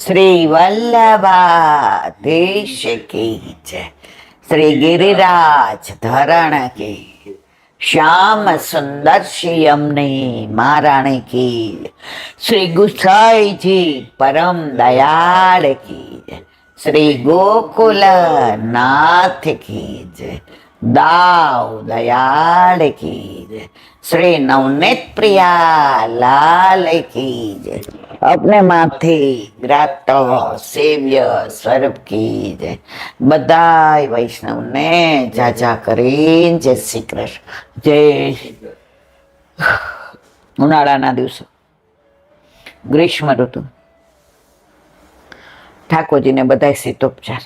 શ્રી વલ્લભાધીશ કી જય, શ્રી ગિરિરાજ ધરણ કી, શ્યામ સુંદર શ્રી અમની મહારાણી કી, શ્રી ગુસાઈજી પરમ દયાળ કી, શ્રી ગોકુલ નાથ કી જય, દાવ દયાળ કી જય, શ્રી નવનેત પ્રિયા લાલ કી જય, अपने माथे ग्रातो सेव्य स्वरूप की जय। बधाई वैष्णव ने जाजा करीन जय श्री कृष्ण जय। उनाळाना दिवसो ग्रीष्म ऋतु ठाकोरजी ने बधाई शीतोपचार।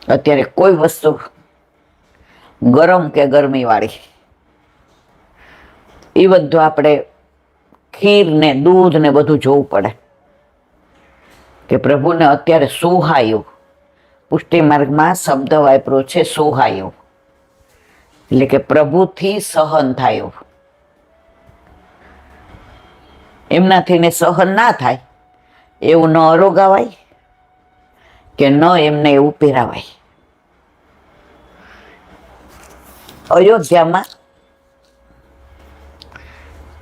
अत्यारे कोई वस्तु गरम के गर्मी वाली ई बधुं आपणे खीर ने दूध ने बधु जोवुं पड़े के प्रभु ने अत्यारे सुहायो। पुष्टि मार्ग में शब्द वापरो छे सुहायो એટલે કે પ્રભુથી સહન થાયો। એમનાથી ને સહન ના થાય એવું ન અરોગાવાય કે ન એમને એવું પહેરાવાય। અયોધ્યામાં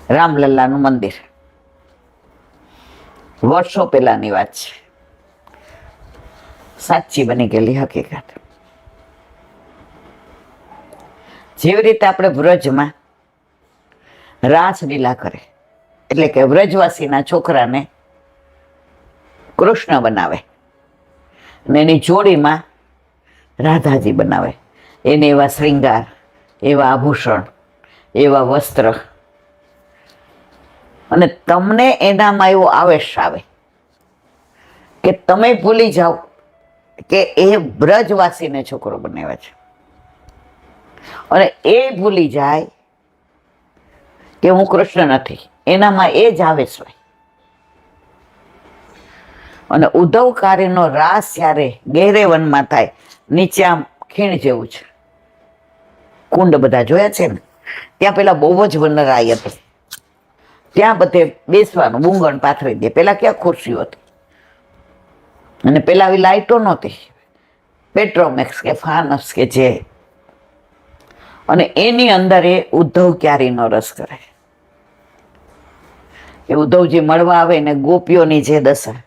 રામલલ્લાનું મંદિર વર્ષો પહેલાની વાત છે, સાચી બની ગયેલી હકીકત। જેવી રીતે આપણે વ્રજમાં રાસલીલા કરે એટલે કે વ્રજવાસીના છોકરાને કૃષ્ણ બનાવે અને એની જોડીમાં રાધાજી બનાવે, એને એવા શ્રૃંગાર, એવા આભૂષણ, એવા વસ્ત્ર, અને તમને એનામાં એવો આવેશ આવે કે તમે ભૂલી જાઓ કે એ બ્રજવાસીને છોકરો બનાવ્યો છે, અને એ ભૂલી જાય કે હું કૃષ્ણ નથી, એનામાં એ જ આવેશ હોય। અને ઉદ્ધવકારીનો રાસ જ્યારે ગેરેવનમાં થાય, નીચે આમ ખીણ જેવું છે, કુંડ બધા જોયા છે ને, ત્યાં પેલા બહુ જ વનરાઈ હતી, ત્યાં બધે બેસવાનું બુંગણ પાથરી દે। પેલા ક્યાં ખુરશીઓ હતી, અને પેલા આવી લાઈટો નહોતી, પેટ્રોમેક્સ કે ફાનસ કે જે, અને એની અંદર એ ઉદ્ધવ ક્યારીનો રસ કરે। એ ઉદ્ધવજી મળવા આવે ને ગોપીઓની જે દશા,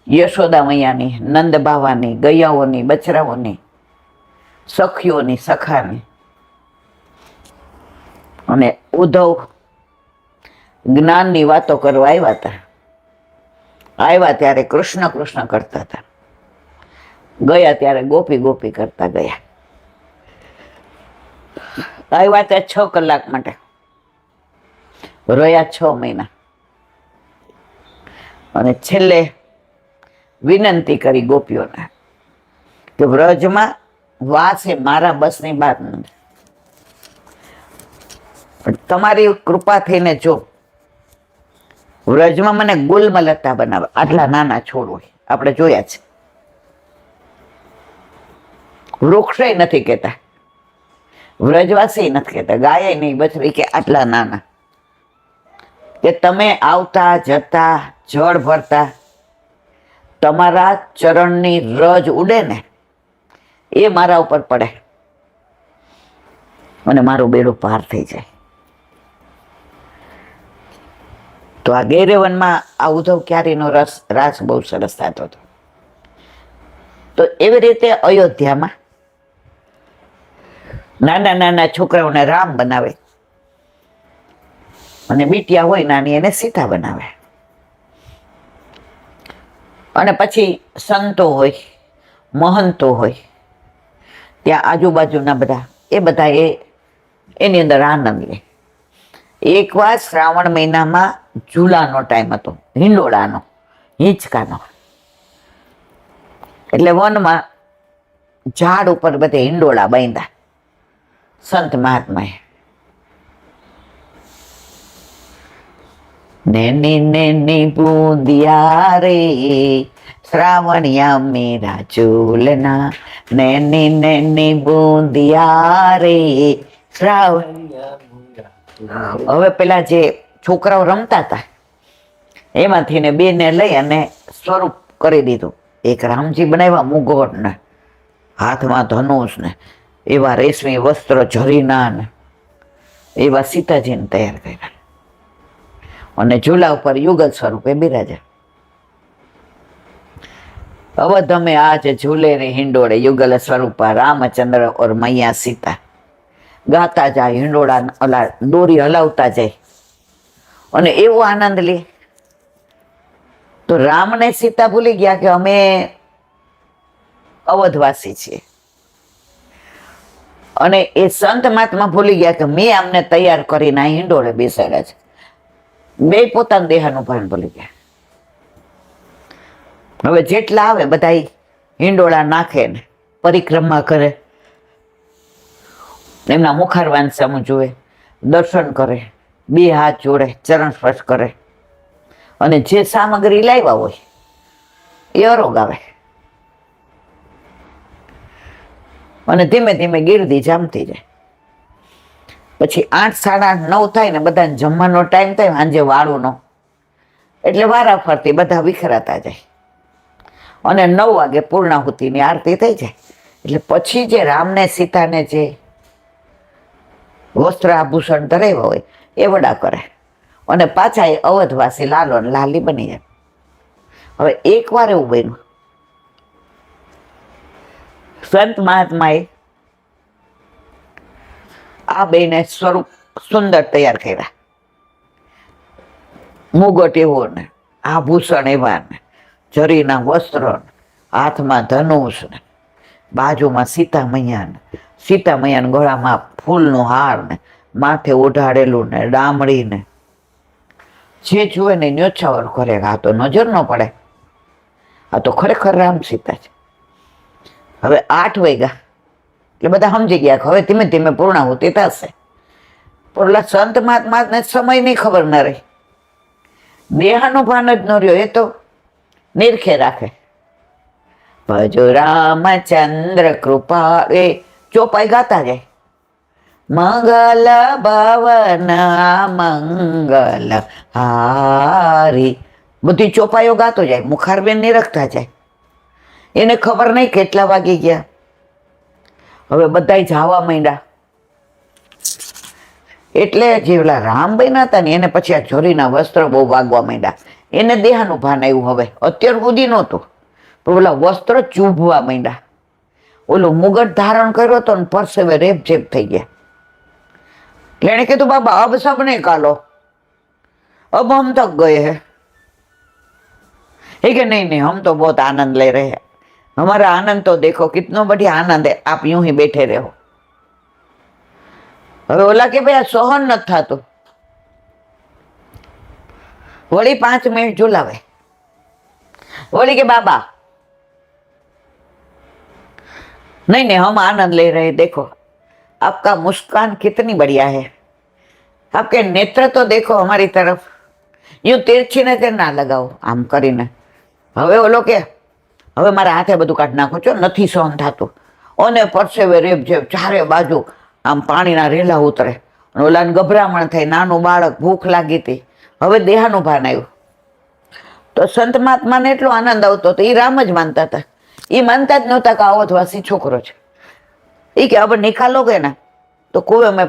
યશોદા મૈયાની, નંદ બાવાની, ગૈયાઓની, બચરાઓની, સખીઓની, સખાની, અને ઉદ્ધવ જ્ઞાનની વાતો કરવા આવ્યા હતા। આવ્યા ત્યારે કૃષ્ણ કૃષ્ણ કરતા હતા, ગયા ત્યારે ગોપી ગોપી કરતા ગયા। આવ્યા ત્યાં 6 કલાક માટે, રહ્યા 6 મહિના, અને છેલ્લે વિનંતી કરી ગોપીઓને કે વ્રજમાં વાસ એ મારા બસની વાત નથી, પણ તમારી કૃપા થઈને જો વ્રજમાં મને ગુલમલતા બનાવે, આટલા નાના છોડ હોય, આપણે જોયા છે, વૃક્ષ નથી કહેતા, વ્રજવાસી નથી કહેતા, ગાય નહીં, બછડી કે આટલા નાના, કે તમે આવતા જતા જળ ભરતા તમારા ચરણની રજ ઉડે ને એ મારા ઉપર પડે અને મારું બેડું પાર થઈ જાય। તો આ ગેરેવનમાં આ ઉદ્ધવ ક્યારીનો રાસ બહુ સરસ થતો હતો। તો એવી રીતે અયોધ્યામાં નાના નાના છોકરાઓને રામ બનાવે, અને બીટિયા હોય નાની એને સીતા બનાવે, અને પછી સંતો હોય, મહંતો હોય, ત્યાં આજુબાજુના બધા એ બધા એની અંદર આનંદ લે। એકવાર શ્રાવણ મહિનામાં ઝૂલાનો ટાઈમ હતો, હિંડોળાનો, હિંચકાનો, એટલે વનમાં ઝાડ ઉપર બધે હિંડોળા બાંધ્યા સંત મહાત્માએ। નેની નેની બૂંદિયા રે શ્રાવણિયા મેરા ઝૂલના, નેની નેની બૂંદિયા રે શ્રાવણિયા। હવે પેલા જે છોકરાઓ રમતા હતા એમાંથી ને બેને લઈ અને સ્વરૂપ કરી દીધું. એક રામજી બનાવ્યા મુગટ ને હાથમાં ધનુષ ને એવા રેશમી વસ્ત્ર ઝરીના ને એવા સીતાજીને તૈયાર કર્યા અને ઝૂલા ઉપર યુગલ સ્વરૂપે બિરાજ્યા. અવધ में आज झूले रे हिंडोड़े युगल स्वरूपा रामचंद्र और मैया सीता. ગાતા જાય હિંડોળા ઓલા દોરી હલાવતા જાય અને એવો આનંદ લે. તો રામ ને સીતા ભૂલી ગયા કે અમે અવધવાસી છીએ, અને એ સંત મહાત્મા ભૂલી ગયા કે મેં આમને તૈયાર કરીને આ હિંડોળે બેસાડ્યા છે. બે પોતાના દેહાનું ભાન ભૂલી ગયા. હવે જેટલા આવે બધા હિંડોળા નાખે ને પરિક્રમા કરે, એમના મુખારવાન સામું જુએ, દર્શન કરે, બે હાથ જોડે, ચરણ સ્પર્શ કરે અને જે સામગ્રી લાવ્યા હોય એ અરોગાવે અને ધીમે ધીમે ગીરદી જામતી જાય. પછી 8, 8:30, 9 થાય ને બધાને જમવાનો ટાઈમ થાય સાંજે વાળુનો, એટલે વારા ફરતી બધા વિખરાતા જાય અને 9 વાગે પૂર્ણાહુતિની આરતી થઈ જાય. એટલે પછી જે રામને સીતાને જે વસ્ત્ર આભૂષણ ધરાવ્યા હોય એ વડા કરે અને પાછા એ અવધવાસી લાલો ને લાલી બની જાય. હવે એકવાર એવું બન્યું, સંત મહાત્માએ આ બેને સ્વરૂપ સુંદર તૈયાર કર્યા. મુગટ એવો ને આભૂષણ એવા ને જરીના વસ્ત્ર, હાથમાં ધનુષ ને બાજુમાં સીતા મૈયાને ગળામાં ફૂલનો હાર ને માથે ઓઢાડેલું ને ડામડી ને જે જુએ ને ન્યોછાવર કરે. આ તો નજર ન પડે, આ તો ખરેખર રામ સીતા છે. હવે 8 વાગ્યા એટલે બધા સમજી ગયા કે હવે ધીમે ધીમે પૂર્ણાહુતિ થશે. પણ ઓલા સંત મહાત્માને સમયની ખબર ન રહી, દેહાનું ભાન જ ન રહ્યો. એ તો નિરખે રાખે. ભજો રામચંદ્ર કૃપા, એ ચોપાઈ ગાતા જાય. મંગલ ભવન મંગલ હારી, બધી ચોપાઈઓ ગાતો જાય. મુખારબેન નિરખતા જાય. એને ખબર નહીં કેટલા વાગી ગયા. હવે બધાય જાવા માંડ્યા. એટલે જે ઓલા રામબેન હતા ને એને પછી આ જોરીના વસ્ત્ર બહુ વાગવા માંડ્યા. એને દેહાનું ભાન આવ્યું. હવે અત્યાર સુધી નહોતું, પણ ઓલા વસ્ત્ર ચૂભવા માંડ્યા. ઓલું મુગટ ધારણ કર્યો હતો ને પરસેવે રેપઝેપ થઈ ગયા. એટલે એને કીધું બાબા અબ સબ નિકાલો, अब हम थक गए हैं. कि नहीं नहीं हम तो बहुत आनंद ले रहे हैं, हमारा आनंद तो देखो कितना बढ़िया आनंद है, आप यूं ही बैठे रहो. હવે ઓલા કે ભાઈ આ સહન નથી થતું. વળી 5 મિનિટ ઝુલાવે. વળી કે બાબા नहीं नहीं हम आनंद ले रहे, देखो आपका मुस्कान कितनी बढ़िया है, आपके नेत्र तो देखो हमारी तरफ, यूं तिरछी नजर ना लगाओ આમ કરીને. હવે ઓલો કે હવે મારા હાથે બધું કાઢી નાખો છો, નથી સહન થતું. અને પરસેવે રેપઝેપ ચારે બાજુ આમ પાણીના રેલા ઉતરે. ઓલાને ગભરામણ થઈ, નાનું બાળક, ભૂખ લાગી હતી. હવે દેહાનું ભાન આવ્યું. તો સંત મહાત્માને એટલો આનંદ આવતો હતો, એ રામ જ માનતા હતા. એ માનતા જ નહોતા કે અવધવાસી છોકરો છે. એ કે अब निकालोगे ना तो कुएं में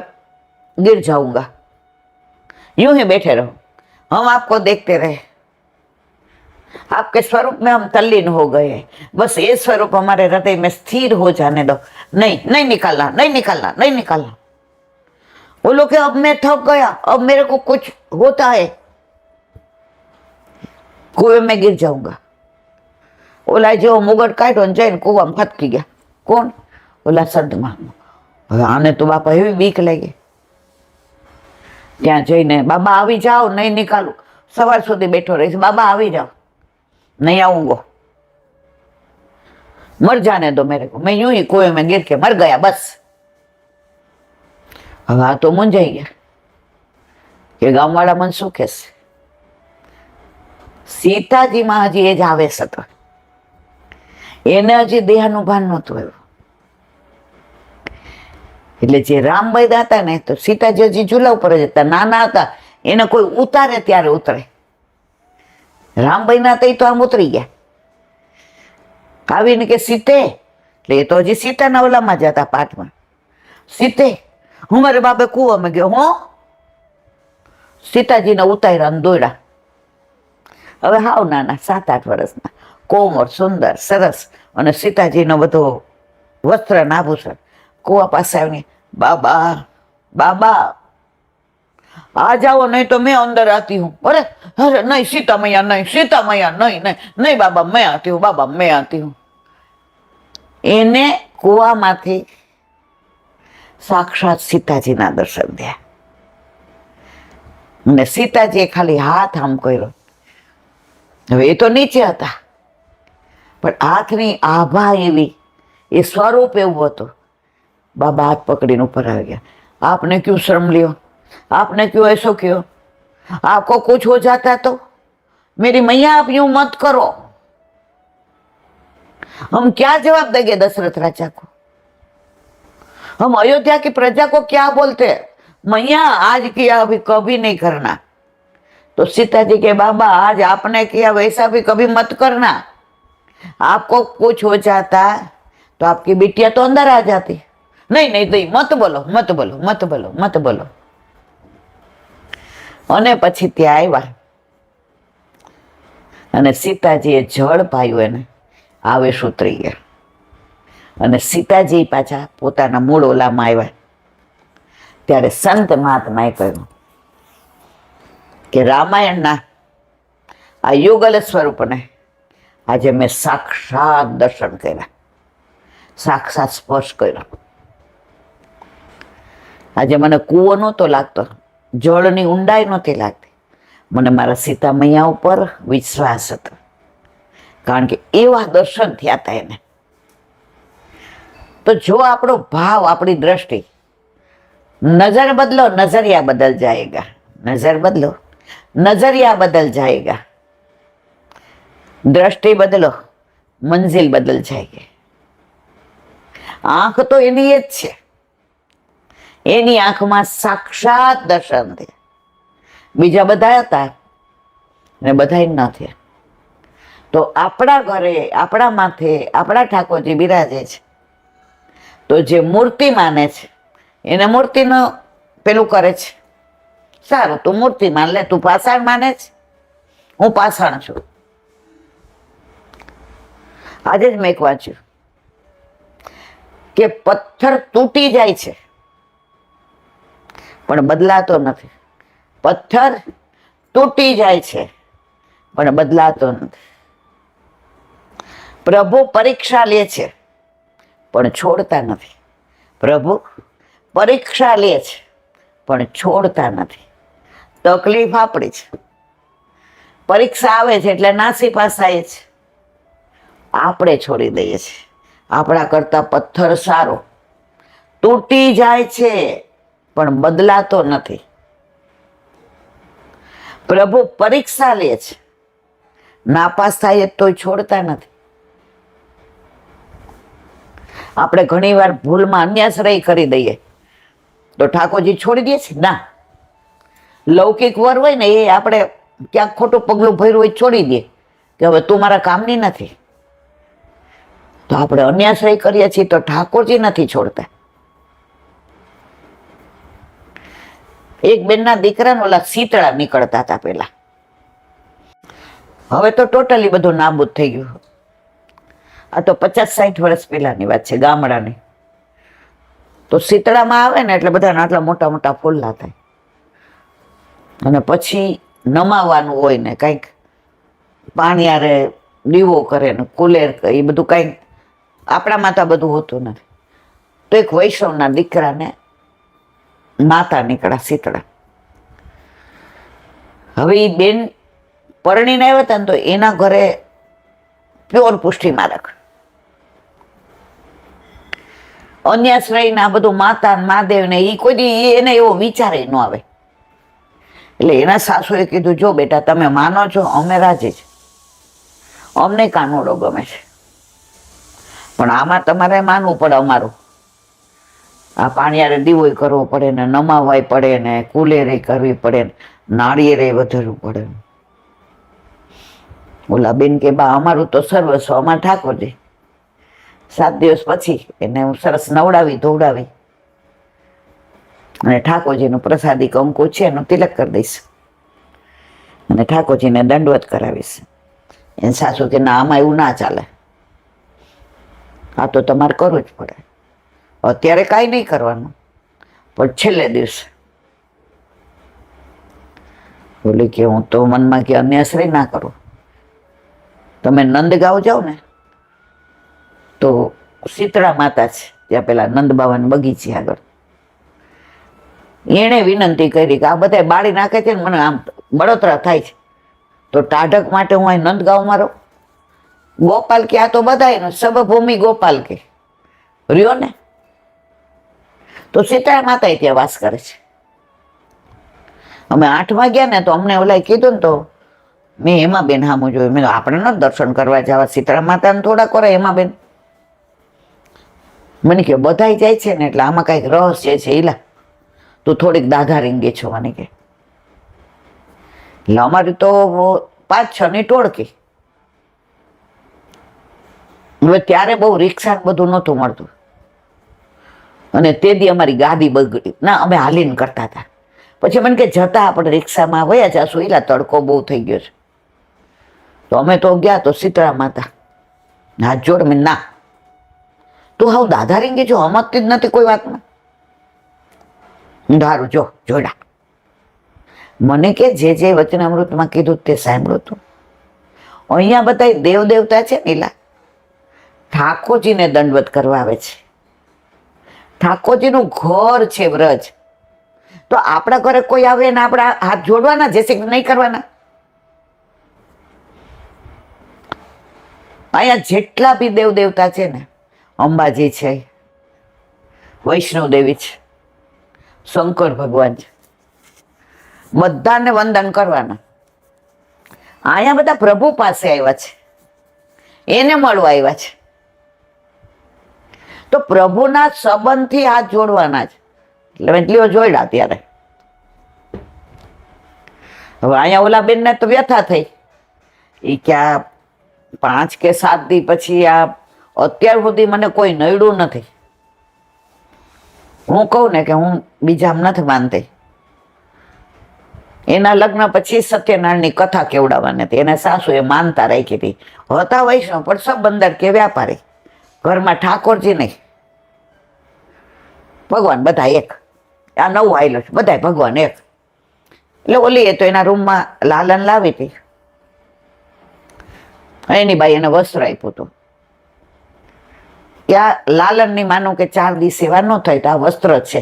गिर जाऊंगा, यूं ही बैठे रहो, हम आपको देखते रहे, आपके स्वरूप में हम तल्लीन हो गए, बस ये स्वरूप हमारे हृदय में स्थिर हो जाने दो, नहीं नहीं निकालना, नहीं निकालना, नहीं निकालना. वो लोग अब मैं थक गया, अब मेरे को कुछ होता है, कुएं में गिर जाऊंगा. ઓલા જેવો મુગટ કાઢ્યો ને જઈને કુવામાં ફટકી ગયા. કોણ? ઓલા સંતમાં. હવે આને તો બાપા એવી બીક લાગી. ત્યાં જઈને બાબા આવી જાઓ, નહીં નિકાલું, સવાર સુધી બેઠો રહીશ, બાબા આવી જાઓ, नहीं आऊंगा, मर जाने दो मेरे को, मैं यूं ही कुएं में गिर के मर गया बस. હવે આ તો મૂંઝાઈ ગયા કે ગામવાળા મને શું કહેશે. સીતાજીમાં હજી એ જ આવેશ હતો, એને હજી દેહનું ભાન નહોતું આવ્યું. એટલે જે રામભાઈ હતા ને, તો સીતાજી હજી ઝૂલા ઉપર જ હતા, નાના હતા, એને કોઈ ઉતારે ત્યારે ઉતરે. રામભાઈ ના તો આમ ઉતરી ગયા. આવીને કે સીતે, એટલે એ તો હજી સીતાના ઓલામાં જતા પાઠમાં. સીતે, હું મારે બાપે કૂવામાં ગયો. હું સીતાજીને ઉતાર્યા દોડ્યા. હવે હાવ નાના 7-8 વર્ષના, કોમળ, સુંદર, સરસ, અને સીતાજીનો બધો વસ્ત્ર ને આભૂષણ. કૂવા પાસે આવીને, બાબા બાબા आ जाओ नहीं तो मैं अंदर आती हूँ. अरे अरे नहीं सीता मैया नहीं, सीता मैया नहीं, नहीं नहीं बाबा मैं आती हूँ, बाबा मैं आती हूँ. એને કુવામાંથી સાક્ષાત સીતાજીના દર્શન થયા. અને સીતાજીએ ખાલી હાથ આમ કર્યો. હવે એ તો નીચે હતા, પણ હાથની આભા એવી, એ સ્વરૂપ એવું હતું. બાબા હાથ પકડીને ઉપર આવી ગયા. આપને ક્यों शर्म लियो, आपने क्यों ऐसा किया, आपको कुछ हो जाता तो मेरी मैया आप यूं मत करो. हम क्या जवाब देंगे दशरथ राजा को, हम अयोध्या की प्रजा को क्या बोलते, मैया आज किया अभी कभी नहीं करना. तो सीता जी के बाबा आज आपने किया वैसा भी कभी मत करना. आपको कुछ हो जाता तो आपकी बिटिया तो अंदर आ जाती. नहीं नहीं नहीं मत बोलो मत बोलो मत बोलो मत बोलो. અને પછી ત્યાં આવ્યા અને સીતાજીએ જળ પાયું, એને આવેશ ઉતરી ગયા. અને સીતાજી પાછા પોતાના મૂળ ઓલામાં આવ્યા. ત્યારે સંત મહાત્માએ કહ્યું કે રામાયણના આ યુગલ સ્વરૂપને આજે મેં સાક્ષાત દર્શન કર્યા, સાક્ષાત સ્પર્શ કર્યો. આજે મને કૂવો નહોતો લાગતો, જળની ઊંડાઈ નહોતી લાગતી, મને મારા સીતા મૈયા ઉપર વિશ્વાસ હતો, કારણ કે એવા દર્શન થયા હતા એને. તો જો આપણો ભાવ, આપણી દ્રષ્ટિ, નજર બદલો નજરિયા બદલ જાएगा, નજર બદલો નજરિયા બદલ જાएगा, દ્રષ્ટિ બદલો મંજિલ બદલ જાएगी. આંખ તો એની જ છે, એની આંખમાં સાક્ષાત દર્શન થયા. બીજા બધા હતા ને બધા ન થયા. તો આપણા ઘરે, આપણા માથે આપણા ઠાકોરજી બિરાજે છે, તો જે મૂર્તિ માને છે એને મૂર્તિનું પેલું કરે છે. સારું, તું મૂર્તિ માન લે, તું પાષાણ માને છે, હું પાષાણ છું. આજે જ મેં એક વાંચ્યું કે પથ્થર તૂટી જાય છે પણ બદલાતો નથી. પથ્થર તૂટી જાય છે પણ બદલાતો નથી. પ્રભુ પરીક્ષા લે છે પણ છોડતા નથી. પ્રભુ પરીક્ષા લે છે પણ છોડતા નથી. તકલીફ આપણી છે, પરીક્ષા આવે છે એટલે નાસી પાસાય છે, આપણે છોડી દઈએ છીએ. આપણા કરતા પથ્થર સારો, તૂટી જાય છે પણ બદલાતો નથી. પ્રભુ પરીક્ષા લે છે, નાપાસ થાય તોય છોડતા નથી. આપણે ઘણી વાર ભૂલમાં અન્યાશ્રય કરી દઈએ તો ઠાકોરજી છોડી દે છે? ના. લૌકિક વર હોય ને, એ આપણે ક્યાંક ખોટું પગલું ભર્યું હોય છોડી દે કે હવે તું મારા કામની નથી. તો આપણે અન્યાશ્રય કરીએ છીએ તો ઠાકોરજી નથી છોડતા. એક બેનના દીકરાને ઓલા શીતળા નીકળતા હતા પેલા, હવે તો ટોટલી બધું નાબૂદ થઈ ગયું. આ તો 50-60 વર્ષ પહેલાની વાત છે, ગામડાની. તો શીતળામાં આવે ને એટલે બધાના આટલા મોટા મોટા ફૂલલા થાય, અને પછી નમાવાનું હોય ને કંઈક પાણી આરે દીવો કરે ને કુલેર, એ બધું કંઈક આપણામાં તો બધું હોતું નથી. તો એક વૈષ્ણવના દીકરાને માતા નીકળ્યા શીતળા. હવે એ બેન પરણીને આવ્યા હતા ને, તો એના ઘરે પ્યોર પુષ્ટિ મારક, અન્યાશ્રય ને આ બધું માતા મહાદેવ ને એ કોઈ દી એને એવો વિચારે ન આવે. એટલે એના સાસુએ કીધું, જો બેટા તમે માનો છો, અમે રાજી છે, અમને કાનુડો ગમે છે, પણ આમાં તમારે માનવું પડે અમારું. આ પાણીયારે દીવોય કરવો પડે ને, નમાવાય પડે ને, કુલેરે કરવી પડે ને, નાળિયેરે વધારવું પડે. ઓલા બેન કે બા અમારું તો સર્વસ્વ અમાર ઠાકોરજી. 7 દિવસ પછી એને હું સરસ નવડાવી ધોવડાવી અને ઠાકોરજીનું પ્રસાદી કંકુ છે એનું તિલક કરી દઈશ અને ઠાકોરજીને દંડવત કરાવીશ. એને સાસુ કે ના આમાં એવું ના ચાલે, આ તો તમારે કરવું જ પડે. અત્યારે કાંઈ નહીં કરવાનું, પણ છેલ્લે દિવસે. બોલી કે હું તો મનમાં કે અન્યાશ્રય ના કરું. તમે નંદગાંવ જાઓ ને તો શીતળા માતા છે ત્યાં પેલા નંદ બાબાના બગીચે આગળ. એણે વિનંતી કરી કે આ બધા બાળી નાખે છે ને મને આમ બળતરા થાય છે, તો ટાઢક માટે હું અહીં નંદગાંવમાં રહું. ગોપાલ કે આ તો બધા સર્વભૂમિ ગોપાલ કે રહ્યો ને, તો શીતળા માતા ત્યાં વાસ કરે છે. અમે 8 ગયા ને તો અમને ઓલા કીધું ને તો મેં હેમાબેન સામું જોયું. મેં આપણે ન દર્શન કરવા જવા શીતળા માતાને થોડા કરે હેમાબેન. મને કે બધાય જાય છે ને એટલે આમાં કઈક રહસ્ય છે. ઈલા તું થોડીક દાધા રીંગે છો મને કે. એટલે અમારી તો 5-6 ની ટોળકી. હવે ત્યારે બહુ રિક્ષા બધું નહોતું મળતું અને તે દી અમારી ગાડી બગડી. ના અમે હાલીને કરતા હતા. પછી મને કે જતા આપણે રિક્ષામાં વયા જાશું, એલા તડકો બહુ થઈ ગયો છે. તો અમે તો ગયા તો શીતળા માતા હાથ જોડ. મેં ના તું હાવ દાદા રીંગે જો, સમજતી જ નથી કોઈ વાતમાં. ધારું જો જોડા. મને કે જે વચનામૃતમાં કીધું તે સાંભળ્યું હતું. અહીંયા બધા દેવ દેવતા છે ને એલા ઠાકોરજીને દંડવત કરવા આવે છે. ઠાકોરજીનું ઘર છે વ્રજ. તો આપણા ઘરે કોઈ આવે ને આપણા હાથ જોડવાના, જે નહીં કરવાના. અહીંયા જેટલા બી દેવ દેવતા છે ને, અંબાજી છે, વૈષ્ણવ દેવી છે, શંકર ભગવાન છે, બધાને વંદન કરવાના. અહીંયા બધા પ્રભુ પાસે આવ્યા છે, એને મળવા આવ્યા છે. તો પ્રભુના સંબંધથી હાથ જોડવાના જ. એટલે એટલીઓ જોડ્યા ત્યારે. હવે અહીંયા ઓલા બેનને તો વ્યથા થઈ. એ ક્યાં 5 કે 7 દી પછી આ અત્યાર સુધી મને કોઈ નડ્યું નથી. હું કહું ને કે હું બીજામાં નથી માનતી. એના લગ્ન પછી સત્યનારાયણની કથા કેવડાવવાની હતી. એને સાસુએ માનતા રાખી હતી. હતા વૈષ્ણવ પણ સંબંધર કે વ્યાપારી. ઘરમાં ઠાકોરજી નહીં, ભગવાન બધા એક. આ નવું આવેલું છે, બધા ભગવાન એક. એટલે ઓલી એ તો એના રૂમમાં લાલન લાવી હતી. એની બાઈ એને વસ્ત્ર આપ્યું હતું. ત્યાં લાલનની માનું કે 4 દી સેવા ન થાય તો આ વસ્ત્ર છે,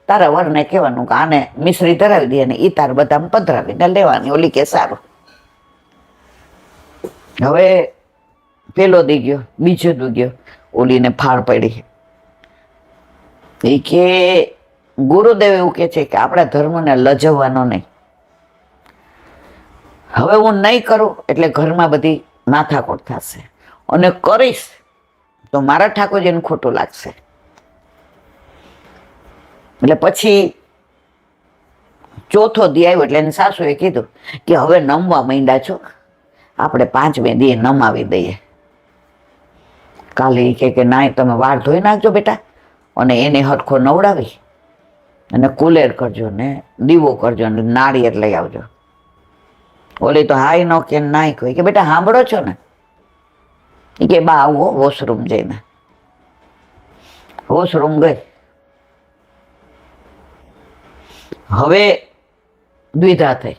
તારા વરને કહેવાનું કે આને મિશ્રી ધરાવી દે અને ઈ તાર બધા પધરાવીને લેવાની. ઓલી કે સારું. હવે પેલો દી ગયો, બીજો દી ગયો, ઓલીને ફાળ પડી. એ કે ગુરુદેવ એવું કે છે કે આપણા ધર્મને લજવવાનો નહીં. હવે હું નહીં કરું એટલે ઘરમાં બધી માથાકૂટ થશે, અને કરીશ તો મારા ઠાકોરજીને ખોટું લાગશે. એટલે પછી ચોથો દી આવ્યો એટલે એની સાસુએ કીધું કે હવે નમવા માંડ્યા છો, આપણે 5મે દી નમાવી દઈએ. કાલે એ કે ના તમે વાળ ધોઈ નાખજો બેટા, અને એને હરખો નવડાવી અને કુલેર કરજો ને દીવો કરજો ને નાળિયેર લઈ આવજો. ઓલી તો હાય નો કે નાય કોઈ કે બેટા સાંભળો છો ને. એ કે બા આવો વોશરૂમ જઈને. વોશરૂમ ગઈ. હવે દ્વિધા થઈ.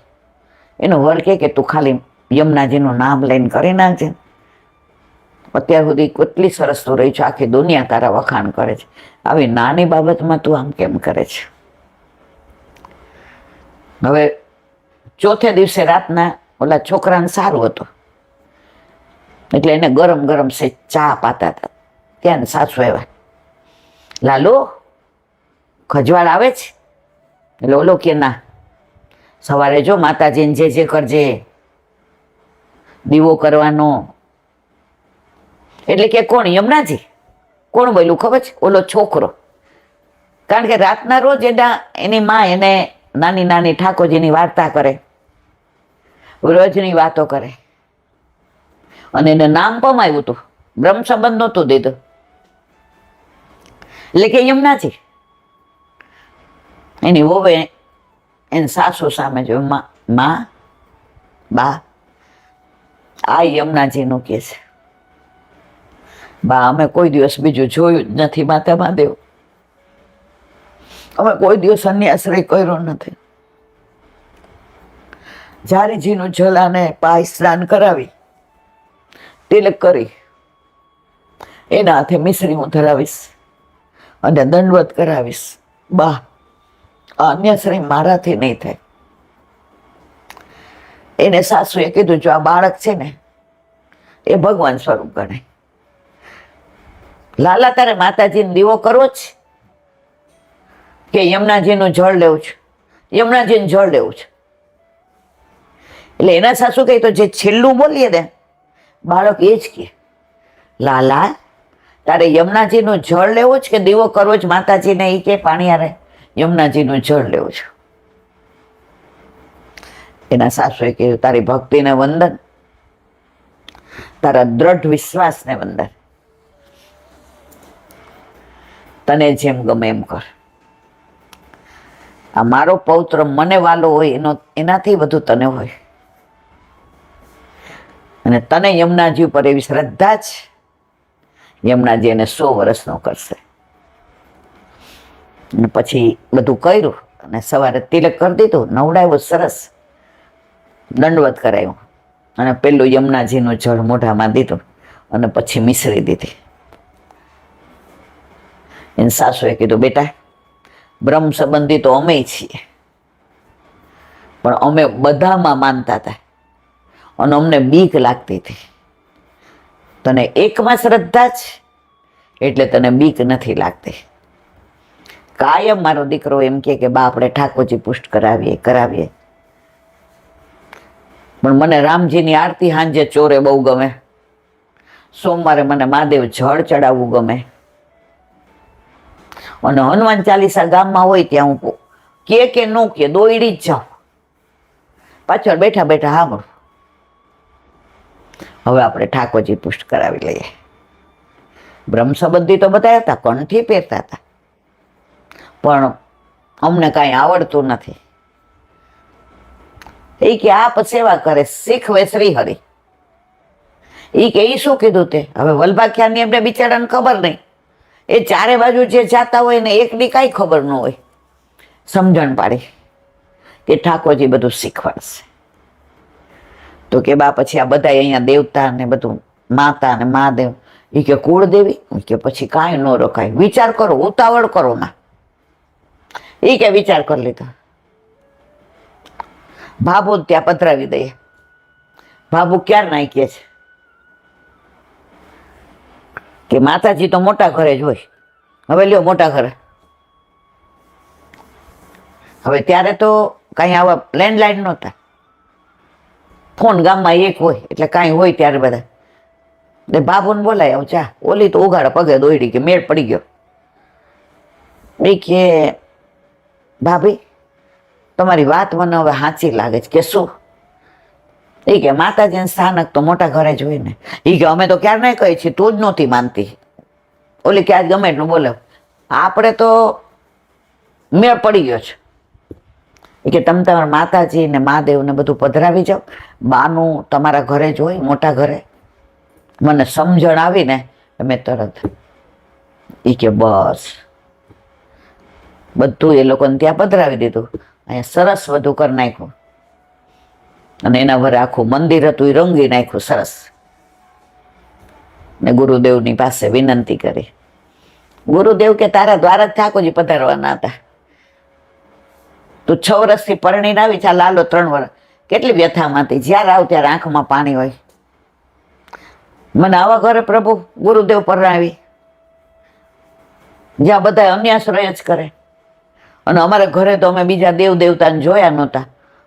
એનો વર કે તું ખાલી યમુનાજીનું નામ લઈને કરી નાખજે. અત્યાર સુધી કેટલી સરસ તું રહી છે, આખી દુનિયા તારા વખાણ કરે છે, આવી નાની બાબતમાં તું આમ કેમ કરે છે. હવે ચોથે દિવસે રાતના ઓલા છોકરાને સારું હતું એટલે એને ગરમ ગરમ સે ચા પાતા હતા. ત્યાં સાસુ આવ્યા. લાલુ ખજવાળ આવે છે? એટલે ઓલો કે ના, સવારે જો માતાજીને જે કરજે, દીવો કરવાનો. એટલે કે કોણ? યમુનાજી. કોણ બોલ્યું ખબર છે? ઓલો છોકરો. કારણ કે રાતના રોજ એની માં એને નાની નાની ઠાકોરજીની વાર્તા કરે, રોજની વાતો કરે. અને એને નામ પણ આવ્યું હતું, બ્રહ્મ સંબંધ નહોતું દીધું. એટલે કે યમુનાજી એની વહુએ એની સાસુ સામે જોયું, માં બા આ યમુનાજીનું કે છે. બા અમે કોઈ દિવસ બીજું જોયું જ નથી માતા મહાદેવ, અમે કોઈ દિવસ અન્યાશ્રય કર્યો નથી. ઝારીજીનું જલાને પાય સ્નાન કરાવી, તિલક કરી, એના હાથે મિશ્રી હું ધરાવીશ અને દંડવત કરાવીશ. બા આ અન્યાશ્રય મારાથી નહીં થાય. એને સાસુએ કીધું જો આ બાળક છે ને એ ભગવાન સ્વરૂપ ગણાય. લાલા તારે માતાજીને દીવો કરવો જ કે યમુનાજીનું જળ લેવું છે, યમુનાજીનું જળ લેવું છે. એટલે એના સાસુ કહે તો જે છેલ્લું બોલીએ ને બાળક એ જ કે લાલા તારે યમુનાજીનું જળ લેવું છે કે દીવો કરવો જ માતાજીને? એ કે પાણી આરે યમુનાજીનું જળ લેવું છે. એના સાસુએ કહ્યું તારી ભક્તિને વંદન, તારા દ્રઢ વિશ્વાસને વંદન, તને જેમ ગમે એમ કર. આ મારો પૌત્ર મને વાલો હોય એનાથી વધુ તને હોય, અને તને યમુનાજી ઉપર એવી શ્રદ્ધા જ યમુનાજી એને 100 વર્ષનો કરશે. અને પછી બધું કર્યું અને સવારે તિલક કરી દીધું, નવડાવ્યું, સરસ દંડવત કરાયું અને પેલું યમુનાજીનું જળ મોઢામાં દીધું અને પછી મિશ્રી દીધી. એની સાસુએ કીધું બેટા બ્રહ્મ સંબંધી તો અમે છીએ, પણ અમે બધામાં માનતા હતા અને અમને બીક લાગતી હતી. તને એકમાં શ્રદ્ધા જ એટલે તને બીક નથી લાગતી. કાયમ મારો દીકરો એમ કે બા આપણે ઠાકોરજી પુષ્ટ કરાવીએ, પણ મને રામજીની આરતી સાંજે ચોરે બહુ ગમે, સોમવારે મને મહાદેવ જળ ચડાવવું ગમે, અને હનુમાન ચાલીસા ગામમાં હોય ત્યાં હું કે ન કે દોડી જ જાઉં, પાછળ બેઠા બેઠા સાંભળું. હવે આપણે ઠાકોરજી પુષ્ટ કરાવી લઈએ. બ્રહ્મ સંબંધી તો બધા હતા, કંઠી પહેરતા હતા, પણ અમને કાંઈ આવડતું નથી. એ કે આપ સેવા કરે શીખવે શ્રી હરિ. એ કે એ શું કીધું તે? હવે વલ્ભાખ્યાની એમને બિચારાને ખબર નહીં, એ ચારે બાજુ જે જાતા હોય ને એકની કાંઈ ખબર ન હોય. સમજણ પાડી કે ઠાકોરજી બધું શીખવાડશે. તો કે બા પછી આ બધા અહીંયા દેવતા ને બધું માતા ને મહાદેવ, એ કે કુળદેવી, કે પછી કાંઈ ન રખાય, વિચાર કરો, ઉતાવળ કરો ના. એ કે વિચાર કરી લીધો, ભાભુ ત્યાં પધરાવી દઈએ. ભાભુ ક્યાં નાખીએ છે કે માતાજી તો મોટા ઘરે જ હોય, હવે લ્યો મોટા ઘરે. હવે ત્યારે તો કાંઈ આવા લેન્ડલાઇન નહોતા, ફોન ગામમાં એક હોય એટલે કાંઈ હોય ત્યારે બધા ને બાબુને બોલાય આવ ચા. ઓલી તો ઉઘાડા પગે દોડી કે મેળ પડી ગયો. એ કે ભાભી તમારી વાત મને હવે સાચી લાગે છે. કે શું? એ કે માતાજીનું સ્થાનક તો મોટા ઘરે જ હોય ને. એ કે અમે તો ક્યારે નહીં કહી છીએ, તું જ નહોતી માનતી. ઓલી કે આજ ગમે એટલું બોલે, આપણે તો મેળ પડી ગયો છે. એ કે તમે તમારા માતાજી ને મહાદેવ ને બધું પધરાવી જાઓ, બાનું તમારા ઘરે જ હોય મોટા ઘરે. મને સમજણ આવી ને મેં તરત એ કે બસ બધું એ લોકોને ત્યાં પધરાવી દીધું. અહીંયા સરસ બધું કરી નાખ્યું અને એના વરે આખું મંદિર હતું એ રંગી નાખ્યું સરસ. ને ગુરુદેવની પાસે વિનંતી કરી. ગુરુદેવ કે તારા દ્વારા જ ઠાકોરજી પધારવાના હતા, તું 6 વર્ષથી પરણીને આવી, ચાલ લાલો 3 વર્ષ. કેટલી વ્યથામાંથી જ્યારે આવ ત્યારે આંખમાં પાણી હોય. મને આવા ઘરે પ્રભુ ગુરુદેવ પરણાવી જ્યાં બધા અન્યાશ્રય જ કરે. અને અમારા ઘરે તો અમે બીજા દેવ દેવતાને જોયા નહોતા.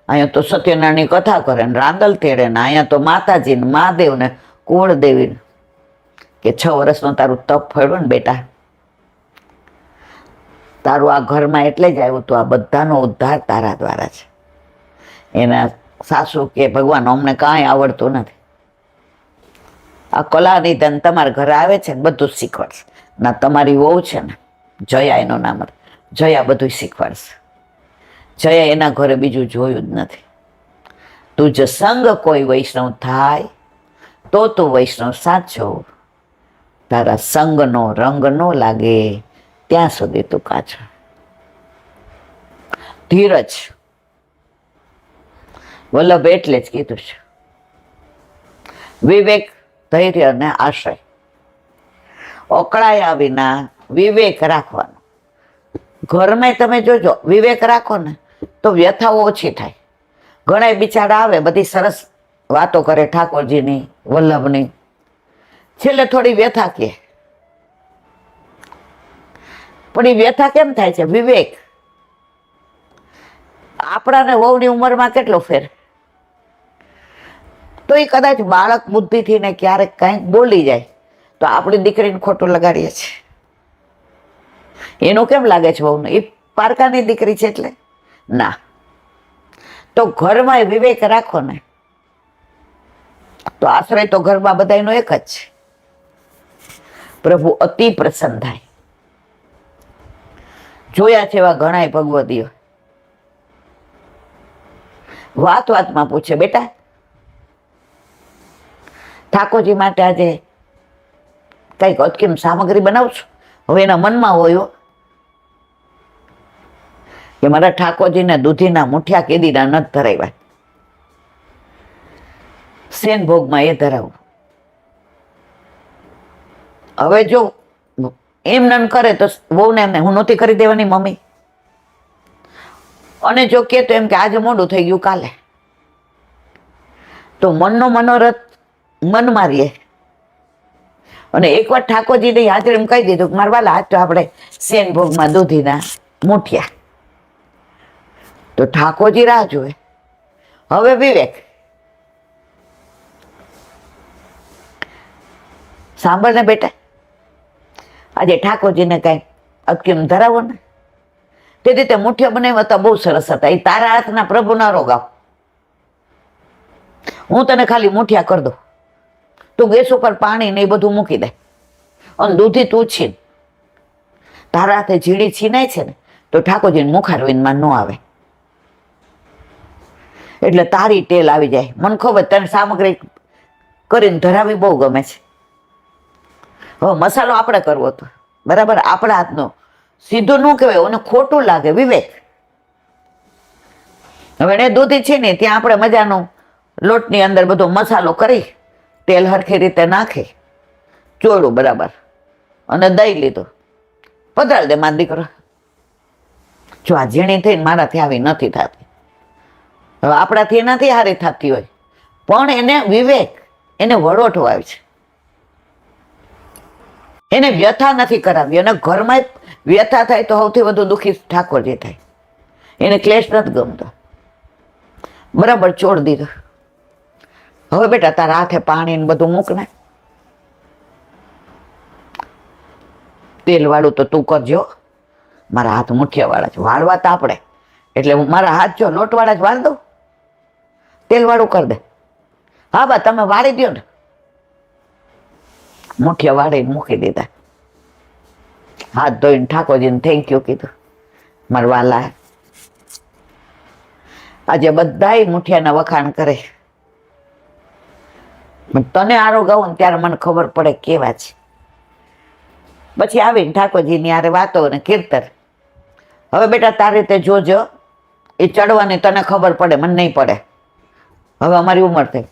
અહીંયા તો સત્યનારાયણની કથા કરે ને રાંદલ તેડે ને અહીંયા તો માતાજી ને મહાદેવ ને કુળદેવી. કે 6 વર્ષનો તારું તપ ફળ્યું ને બેટા, તારું આ ઘરમાં એટલે જ આવ્યું તો આ બધાનો ઉદ્ધાર તારા દ્વારા છે. એના સાસુ કે ભગવાન અમને કાંઈ આવડતું નથી, આ કલાની ધન તમારા ઘરે આવે છે ને બધું જ શીખવાડશે. ના તમારી વહુ છે ને જયા, એનું નામ જયા, બધું શીખવાડશે. જયા એના ઘરે બીજું જોયું જ નથી. તું જો સંગ કોઈ વૈષ્ણવ થાય તો તું વૈષ્ણવ સાચો. તારા સંગનો રંગ ન લાગે ત્યાં સુધી તું કાચો. ધીરજ, વલ્લભ એટલે જ કીધું છે. વિવેક, ધૈર્ય અને આશય. અકળાયા વિના વિવેક રાખવાનો. ઘરમાં તમે જોજો, વિવેક રાખો ને તો વ્યથાઓ ઓછી થાય. ઘણા બિચારા આવે, બધી સરસ વાતો કરે ઠાકોરજીની, વલ્લભની, છેલ્લે થોડી વ્યથા કે. પણ એ વ્યથા કેમ થાય છે? વિવેક. આપણાને વહુની ઉંમરમાં કેટલો ફેર, તો એ કદાચ બાળક બુદ્ધિથી ને ક્યારેક કંઈક બોલી જાય તો આપણી દીકરીને ખોટું લગાડીએ છીએ. એનું કેમ લાગે છે વહુને? એ પારકાની દીકરી છે એટલે ના. તો ઘરમાં વિવેક રાખો ને તો આશ્રય તો ઘરમાં બધાનો એક જ છે. પ્રભુ અતિ પ્રસન્ન થાય. જોયા છે એવા ઘણા ભગવદીઓ વાત વાતમાં પૂછે, બેટા ઠાકોરજી માટે આજે કઈક અટકેમ સામગ્રી બનાવશું? હવે એના મનમાં હોય કે મારા ઠાકોરજીને દૂધીના મુઠિયા કેદીના નથી ધરાવ્યા, સેન ભોગમાં એ ધરાવું. હવે જો એમ ન કરે તો વહુને એમને હું નહોતી કરી દેવાની મમ્મી, અને જો કે તો એમ કે આજે મોડું થઈ ગયું કાલે, તો મનનો મનોરથ મન મારીએ. અને એકવાર ઠાકોરજીને હાજર એમ કહી દીધું કે મારા વાલા આજ તો આપણે સેન ભોગમાં દૂધીના મુઠિયા, તો ઠાકોરજી રાહ જોવે. હવે વિવેક, સાંભળ ને બેટા, આજે ઠાકોરજીને કઈ અટકીમ ધરાવો ને. તે રીતે મુઠિયા બનાવ્યા હતા, બહુ સરસ હતા. એ તારા હાથના પ્રભુના રોગાવ. હું તને ખાલી મુઠિયા કરી દઉં, તું ગેસ ઉપર પાણી ને એ બધું મૂકી દે, અને દૂધી તું છીન. તારા હાથે ઝીણી છીનાય છે ને તો ઠાકોરજીને મુખારવિંદમાં ન આવે, એટલે તારી ટેલ આવી જાય. મને ખબર તને સામગ્રી કરીને ધરાવી બહુ ગમે છે. હવે મસાલો આપણે કરવો હતો બરાબર, આપણા હાથનો, સીધું ન કહેવાય, એને ખોટું લાગે. વિવેક. હવે એને દૂધી છે ને ત્યાં આપણે મજાનું લોટની અંદર બધો મસાલો કરી, તેલ હરખી રીતે નાખી, ચોળું બરાબર, અને દહીં લીધું, પધરાવી દે મારો દીકરો. જો આ ઝીણી થઈને મારાથી આવી નથી થતી, હવે આપણાથી એનાથી હારી થતી હોય, પણ એને વિવેક, એને વડોઠો આવે છે. એને વ્યથા નથી કરાવી. અને ઘરમાં વ્યથા થાય તો સૌથી વધુ દુઃખી ઠાકોરજી થાય. એને ક્લેશ નથી ગમતો. બરાબર છોડ દીધો. હવે બેટા તારા હાથે પાણી ને બધું મૂક ને, તેલ વાળું તો તું કરજો, મારા હાથ મુઠિયા વાળા છે, વાળવા તો આપણે, એટલે હું મારા હાથ જો લોટ વાળા જ વાળ દઉં, તેલ વાળું કરી દે. હા બા તમે વાળી દો ને. મુઠિયા વાળી મૂકી દીધા. હાથ ધોઈને ઠાકોરજીને થેન્ક યુ કીધું, મારા વાલા. આજે બધાય મુઠિયાના વખાણ કરે, પણ તને આરો ગાઉં ને ત્યારે મને ખબર પડે કેવા છે. પછી આવીને ઠાકોરજીની આરે વાતો ને કીર્તન. હવે બેટા તારી રીતે જોજો, એ ચડવાની તને ખબર પડે, મને નહીં પડે. હવે અમારી ઉંમર થઈ,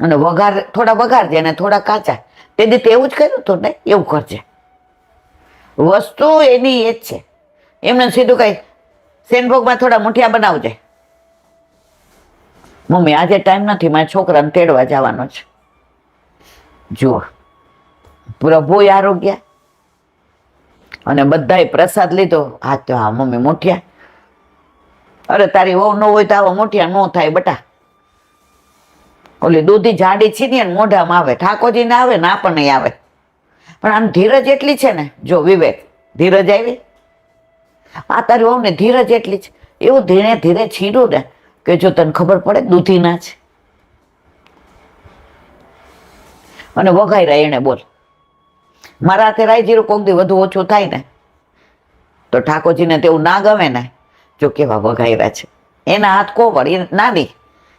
અને વઘાર થોડા વઘારજે ને થોડા કાચા. તે દી એવું જ કર્યું હતું ને, એવું કરજે. વસ્તુ એની એ જ છે. એમને સીધું કઈ સેનભોગમાં થોડા મુઠિયા બનાવજે. મમ્મી આજે ટાઈમ નથી, મારા છોકરાને તેડવા જવાનો છે. જુઓ, પ્રભુ આરોગ્ય, અને બધાય પ્રસાદ લીધો. હા તો હા મમ્મી મુઠિયા. અરે તારી વહુ ન હોય તો આવા મુઠિયા ન થાય બટા. ઓલી દૂધી જાડી છીની ને મોઢામાં આવે, ઠાકોરજીને આવે ને આપણને આવે. પણ આમ ધીરજ એટલી છે ને, જો વિવેક, ધીરજ આવી. આ તારી વહુ ને ધીરજ એટલી છે, એવું ધીરે ધીરે છીડું ને કે જો તને ખબર પડે દૂધી ના છે. અને વઘાર્યા એને. બોલ, મારા હાથે રાઈ જીરું કોક દી વધુ ઓછું થાય ને તો ઠાકોરજીને તેવું ના ગમે ને, જો કેવા વઘાર્યા છે. એના હાથ કોવળ, એ નાની,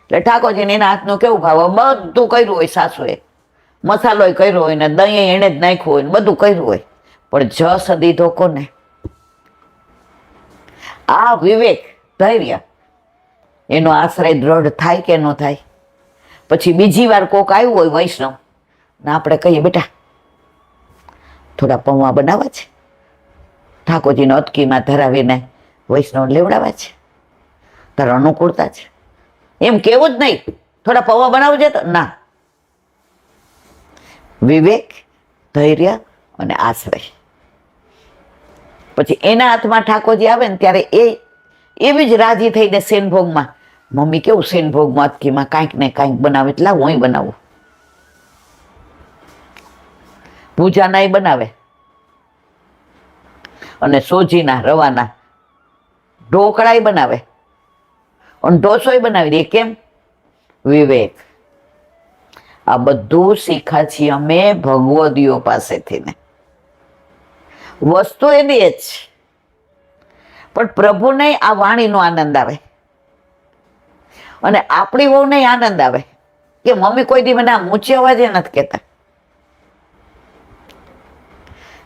એટલે ઠાકોરજીને એના હાથનું કેવું ભાવ. બધું કર્યું હોય સાસુએ, મસાલો કર્યો હોય ને દહીં એને જ નાખ્યું હોય ને બધું કર્યું હોય, પણ જસ દીધો કોને? આ વિવેક, ધૈર્ય, એનો આશ્રય દ્રઢ થાય કે ન થાય? પછી બીજી વાર કોક આવ્યું હોય વૈષ્ણવ ને આપણે કહીએ, બેટા થોડા પૌવા બનાવવા છે, ઠાકોરજીને અટકીમાં ધરાવીને વૈષ્ણવ લેવડાવવા છે, તારો અનુકૂળતા છે, એમ કેવું જ નહીં. થોડા પૌવા બનાવજે તો ના. વિવેક, ધૈર્ય અને આશ્રય. પછી એના હાથમાં ઠાકોરજી આવે ને ત્યારે એ એવી જ રાજી થઈને સેનભોગમાં, મમ્મી કેવું સેનભોગમાં અટકીમાં કાંઈક ને કાંઈક બનાવે, એટલે હું બનાવું. પૂજાના એ બનાવે અને સોજીના રવાના ઢોકળાય બનાવે અને ઢોસોય બનાવી દે. કેમ? વિવેક. આ બધું શીખ્યા છીએ અમે ભગવદીઓ પાસેથી ને. વસ્તુ એની જ, પણ પ્રભુને આ વાણીનો આનંદ આવે અને આપણી વહુને આનંદ આવે કે મમ્મી કોઈ દી મને આમ ઊંચી અવાજે નથી કહેતા.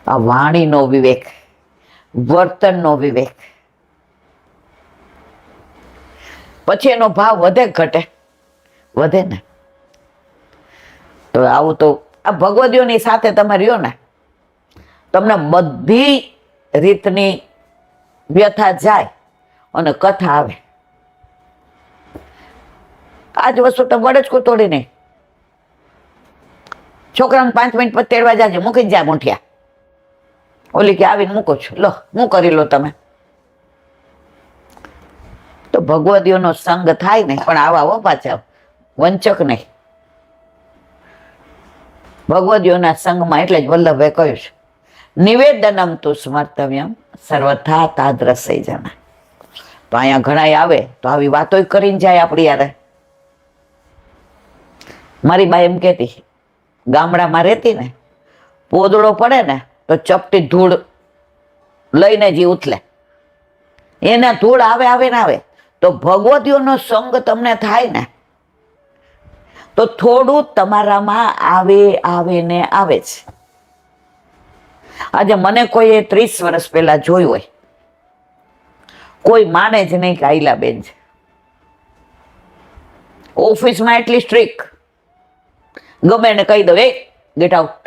આ વાણીનો વિવેક, વર્તનનો વિવેક. પછી એનો ભાવ વધે ઘટે? વધે ને. તો આવું તો આ ભગવદીઓની સાથે તમે રહ્યો ને, તમને બધી રીતની વ્યથા જાય અને કથા આવે. આજ વસ્તુ તો વડે જ તોડી નહીં. છોકરાને 5 મિનિટ પછી તેડવા જાજે, મૂકી જ જા મુઠિયા. ઓલી કે આવીને મૂકો છો, લો હું કરી લો તમે. તો ભગવદીઓનો સંગ થાય ને, પણ આવા પાછા વંચક નહીં. ભગવદીઓના સંગમાં એટલે જ વલ્લભે કહ્યું છે, નિવેદનમ તું સ્મર્તવ્યમ સર્વથા તાદ્રસય જના. તો અહીંયા ઘણા આવે તો આવી વાતો કરીને જાય આપણી યારે. મારી બા એમ કહેતી, ગામડામાં રહેતી ને, પોદળો પડે ને તો ચપટી ધૂળ લઈને જે ઉથલે, એના ધૂળ આવે ને આવે. તો ભગવતીઓનો સંગ તમને થાય ને તો થોડું તમારામાં આવે ને આવે છે. આજે મને કોઈએ 30 વર્ષ પહેલા જોયું હોય, કોઈ માને જ નહીં કે આઈલાબેન છે. ઓફિસમાં એટલી સ્ટ્રિક્ટ, ગમે એને કહી દો, એ ગેટ આઉટ.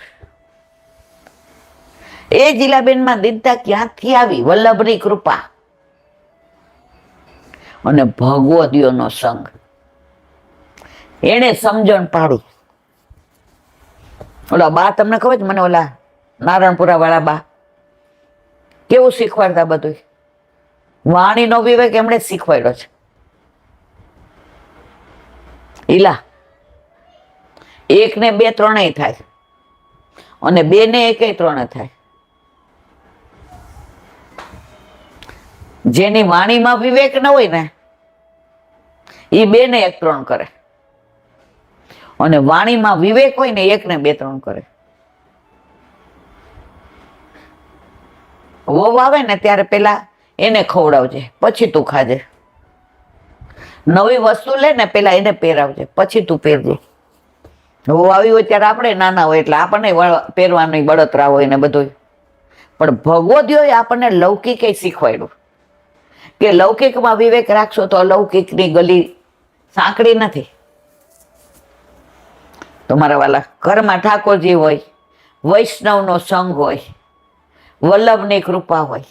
એ જીલાબેનમાં દીનતા ક્યાંથી આવી? વલ્લભની કૃપા અને ભગવદીઓનો સંગ. એને સમજણ પાડી. ઓલા બા તમને ખબર છે મને, ઓલા નારણપુરા વાળા બા કેવું શીખવાડતા બધું. વાણીનો વિવેક એમણે જ શીખવાડ્યો છે. ઈલા 1 ને 2 3 થાય અને 2 ને 1 3 થાય. જેની વાણીમાં વિવેક ન હોય ને એ 2 ને 1 3 કરે, અને વાણીમાં વિવેક હોય ને 1 ને 2 3 કરે. વહુ આવે ને ત્યારે પેલા એને ખવડાવજે, પછી તું ખાજે. નવી વસ્તુ લે ને પેલા એને પહેરાવજે, પછી તું પહેરજે. વહુ આવી હોય ત્યારે આપણે નાના હોય એટલે આપણને પહેરવાની બળતરા હોય ને બધું. પણ ભગવદીઓએ આપણને લૌકિક શીખવાડ્યું કે લૌકિકમાં વિવેક રાખશો તો અલૌકિકની ગલી સાંકડી નથી. તમારા વાલા ઘરમાં ઠાકોરજી હોય, વૈષ્ણવનો સંગ હોય, વલ્લભની કૃપા હોય,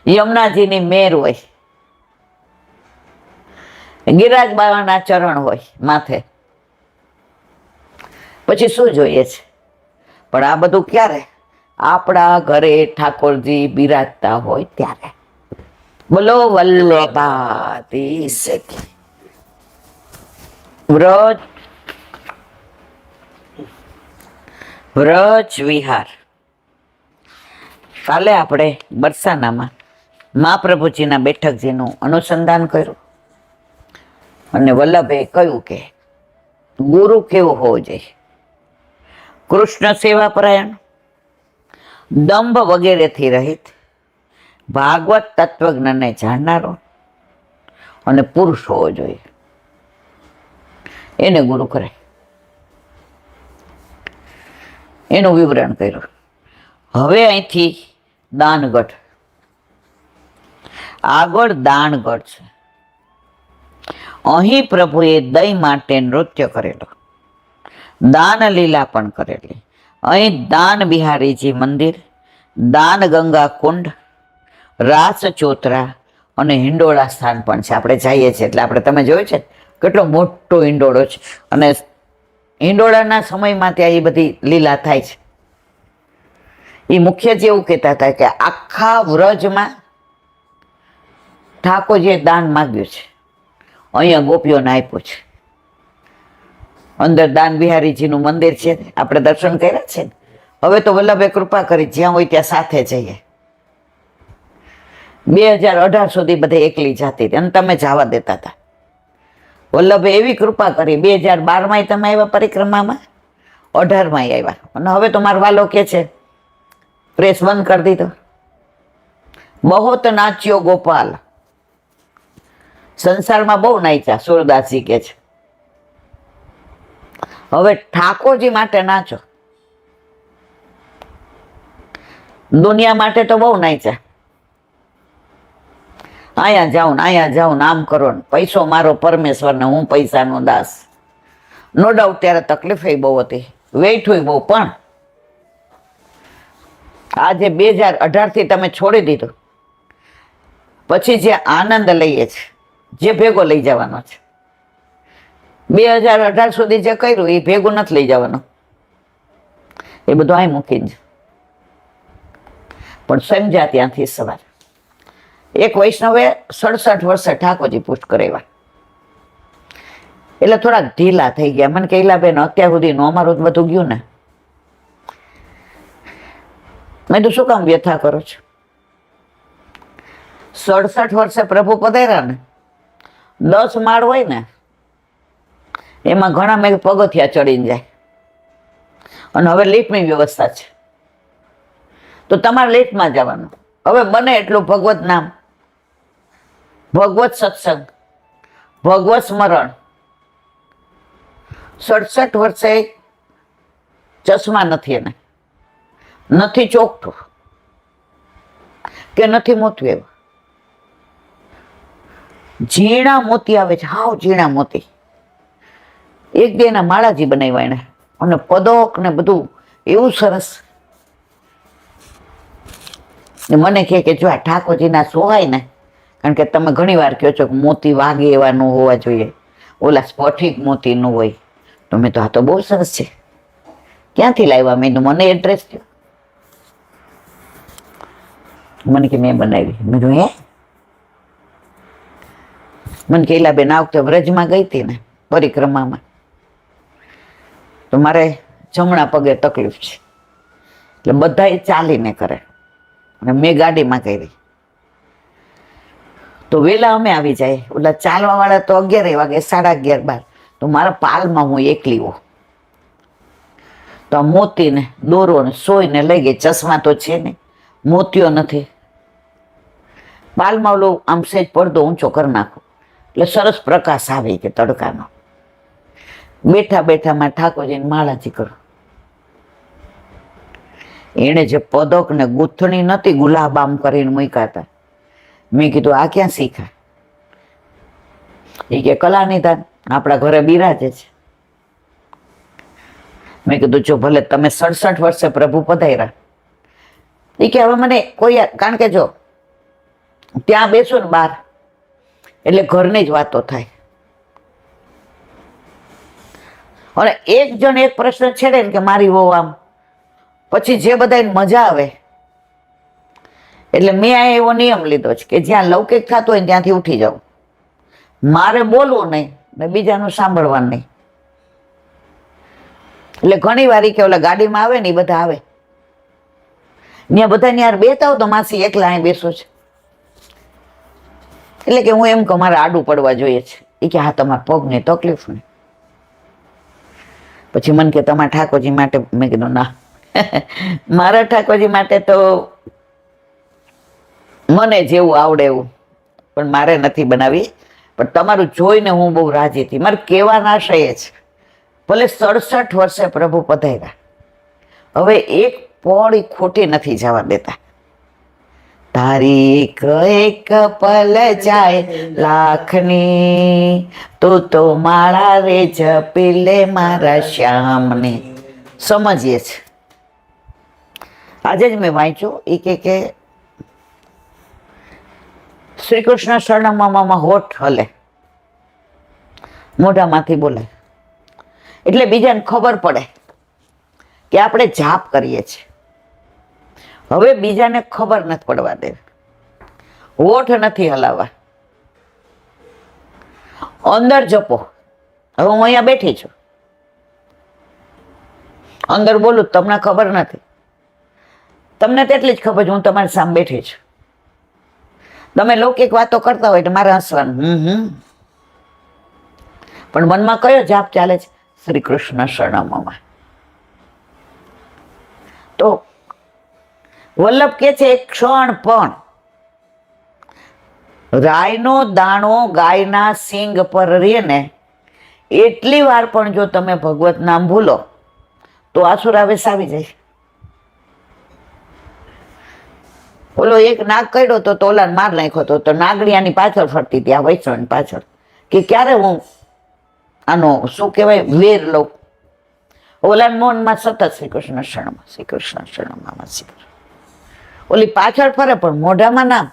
યમુનાજીની મેર હોય, ગિરિરાજ બાવાના ચરણ હોય માથે, પછી શું જોઈએ છે? પણ આ બધું ક્યારે? આપણા ઘરે ઠાકોરજી બિરાજતા હોય ત્યારે. બોલો વલ્લભાધીશ કી. વ્રજ વિહાર. કાલે આપણે બરસાનામાં મહાપ્રભુજીના બેઠકજીનું અનુસંધાન કર્યું અને વલ્લભે કહ્યું કે ગુરુ કેવો હોવો જોઈએ. કૃષ્ણ સેવાપરાયણ, દંભ વગેરેથી રહિત, ભાગવત તત્વજ્ઞાનને જાણનારો અને પુરુષ હોવો જોઈએ, એને ગુરુ કરે. એનું વિવરણ કર્યું. હવે અહીંથી દાનગઢ, આગળ દાનગઢ છે. અહીં પ્રભુએ દહીં માટે નૃત્ય કરેલો, દાન લીલા પણ કરેલી. અહીં દાન બિહારીજી મંદિર, દાન ગંગા કુંડ, રાસ ચોતરા અને હિંડોળા સ્થાન પણ છે. આપણે જઈએ છીએ એટલે આપણે, તમે જોયું છે કેટલો મોટો હિંડોળો છે, અને હિંડોળાના સમયમાં ત્યાં એ બધી લીલા થાય છે. એ મુખ્ય જે એવું કહેતા હતા કે આખા વ્રજમાં ઠાકોરજીએ દાન માગ્યું છે, અહીંયા ગોપીઓને આપ્યું છે. અંદર દાન બિહારીજીનું મંદિર છે, આપણે દર્શન કર્યા છે ને. હવે તો વલ્લભે કૃપા કરી, જ્યાં હોય ત્યાં સાથે જઈએ. 2018 સુધી બધે એકલી જાતી હતી અને તમે જવા દેતા હતા. વલ્લભે એવી કૃપા કરી, 2012માં તમે આવ્યા પરિક્રમામાં, 18માં આવ્યા. અને હવે તો મારો વાલો કે છે પ્રેસ બંધ કરી દીધો. બહોત નાચ્યો ગોપાલ, સંસારમાં બહુ નાચ્યા, સુરદાસજી કે છે. હવે ઠાકોરજી માટે નાચો, દુનિયા માટે તો બહુ નાચ્યા. અહીંયા જાઉં ને અહીંયા જાઉં ને આમ કરો ને, પૈસો મારો પરમેશ્વર ને હું પૈસાનો દાસ. નો ડાઉટ ત્યારે તકલીફ બહુ હતી, વેઇટ હોય બહુ, પણ આજે 2018 તમે છોડી દીધું પછી જે આનંદ લઈએ છે, જે ભેગો લઈ જવાનો છે, 2018 સુધી જે કર્યું એ ભેગું નથી લઈ જવાનું, એ બધું અહીં મૂકીને. પણ સમજ્યા ત્યાંથી સવાર. એક વૈષ્ણવે 67 વર્ષે ઠાકોરજી પુષ્ટ કરાવ્યા, એટલે થોડાક ઢીલા થઈ ગયા. મને કહેલા બેન અત્યાર સુધી નો અમારું જ બધું ગયું ને. મેં તો શું કામ વ્યથા કરો છો? 67 વર્ષે પ્રભુ પધાર્યા ને, 10 માળ હોય ને એમાં ઘણા મેં પગથિયા ચડીને જાય, અને હવે લિફ્ટની વ્યવસ્થા છે તો તમારે લિફ્ટમાં જવાનું. હવે બને એટલું ભગવત નામ, ભગવત સત્સંગ, ભગવત સ્મરણ. 67 વર્ષે ચશ્મા નથી, એને નથી ચોકઠું કે નથી મોતું, એવું ઝીણા મોતી આવે છે, હાવ ઝીણા મોતી. એક બે એના માળાજી બનાવ્યા એને, અને પદક ને બધું એવું સરસ. મને કે જો આ ઠાકોરજીના સોહાય ને, કારણ કે તમે ઘણી વાર કહો છો કે મોતી વાગે એવા ન હોવા જોઈએ, ઓલા સ્ફટિક મોતી ન હોય. તો મેં તો આ તો બહુ સરસ છે, ક્યાંથી લાવ્યા? મેં તો મને એડ્રેસ થયો. મને કે મેં બનાવી. મેં તો હે? મને કહેલા બેન આ વખતે વ્રજમાં ગઈ હતી ને પરિક્રમામાં, તો મારે જમણા પગે તકલીફ છે, એટલે બધા એ ચાલીને કરે અને મેં ગાડીમાં કરી. તો વેલા અમે આવી જાય, ઓલા ચાલવા વાળા તો 11 વાગે, 11:30 12. તો મારા પાલમાં હું એકલી હોઉં, તો આ મોતીને દોરો ને સોયને લઈ ગઈ. ચશ્મા તો છે ને, મોતીઓ નથી. પાલમાં ઓલો આમ સેજ પડદો ઊંચો કરી નાખો એટલે સરસ પ્રકાશ આવે કે તડકાનો. બેઠા બેઠામાં ઠાકોરજીને માળાજી કરો. એને જે પદક ને ગૂંથણી નથી, ગુલાબ આમ કરીને મૂક્યા હતા. મેં કીધું આ ક્યાં શીખા? એ કે કલા નિદાન આપણા ઘરે બિરાજે છે. મેં કીધું જો ભલે તમે 67 વર્ષે પ્રભુ પધાર્યા, એ કે હવે મને કોઈ, કારણ કે જો ત્યાં બેસો ને બહાર એટલે ઘરની જ વાતો થાય, અને એક જણ એક પ્રશ્ન છેડે ને કે મારી વહુ આમ, પછી જે બધાને મજા આવે. એટલે મેં આ એવો નિયમ લીધો છે કે જ્યાં લૌકિક થતું હોય ને ત્યાંથી ઉઠી જાઉં. મારે બોલવું નહીં ને બીજાનું સાંભળવાનું નહીં. એટલે ઘણી વાર કે ઓલા ગાડીમાં આવે ને એ બધા આવે, ત્યાં બધા યાર બેતા હો તો માસી એકલા અહીં બેસું છે. એટલે કે હું એમ કે મારે આડું પડવા જોઈએ છે. એ કે હા તમારા પગની તકલીફ ને. પછી મને કે તમારા ઠાકોરજી માટે, મેં કીધું ના મારા ઠાકોરજી માટે તો મને જેવું આવડે એવું, પણ મારે નથી બનાવી. પણ તમારું જોઈને હું બહુ રાજી હતી. મારે કહેવાના આશય જ, ભલે 67 વર્ષે પ્રભુ પધાર્યા, હવે એક પળ ખોટી નથી જવા દેતા. તારી એક પલ જાય લાખની, તું તો માળા રે જપી લે મારા શ્યામની. સમજીએ છે. આજે જ મેં વાંચ્યું એ કે શ્રી કૃષ્ણ શરણમાં હોઠ હલે, મોઢામાંથી બોલે, એટલે બીજાને ખબર પડે કે આપણે જાપ કરીએ છીએ. હવે બીજાને ખબર નથી પડવા દે, હોઠ નથી હલાવવા, અંદર જપો. હવે હું અહીંયા બેઠી છું, અંદર બોલું, તમને ખબર નથી, તમને તેટલી જ ખબર છે હું તમારી સામે બેઠી છું. તમે લૌકિક વાતો કરતા હોય એટલે મારે હસવાનું, પણ મનમાં કયો જાપ ચાલે છે? શ્રી કૃષ્ણ શરણમાં. તો વલ્લભ કે છે એક ક્ષણ પણ રાયનો દાણો ગાયના સિંગ પર રે ને એટલી વાર પણ જો તમે ભગવત નામ ભૂલો તો આસુરાવેશ આવી જાય. ઓલો એક નાગ કર્યો તો ઓલાને માર નાખ્યો તો નાગડી આની પાછળ ફરતી હતી, આ વૈષ્ણવની પાછળ, કે ક્યારે હું આનો શું કહેવાય વેર લઉં. ઓલાના મૌનમાં સતત શ્રી કૃષ્ણ શરણમાં, શ્રી કૃષ્ણ શરણમાં, શ્રી કૃષ્ણ. ઓલી પાછળ ફરે પણ મોઢામાં નામ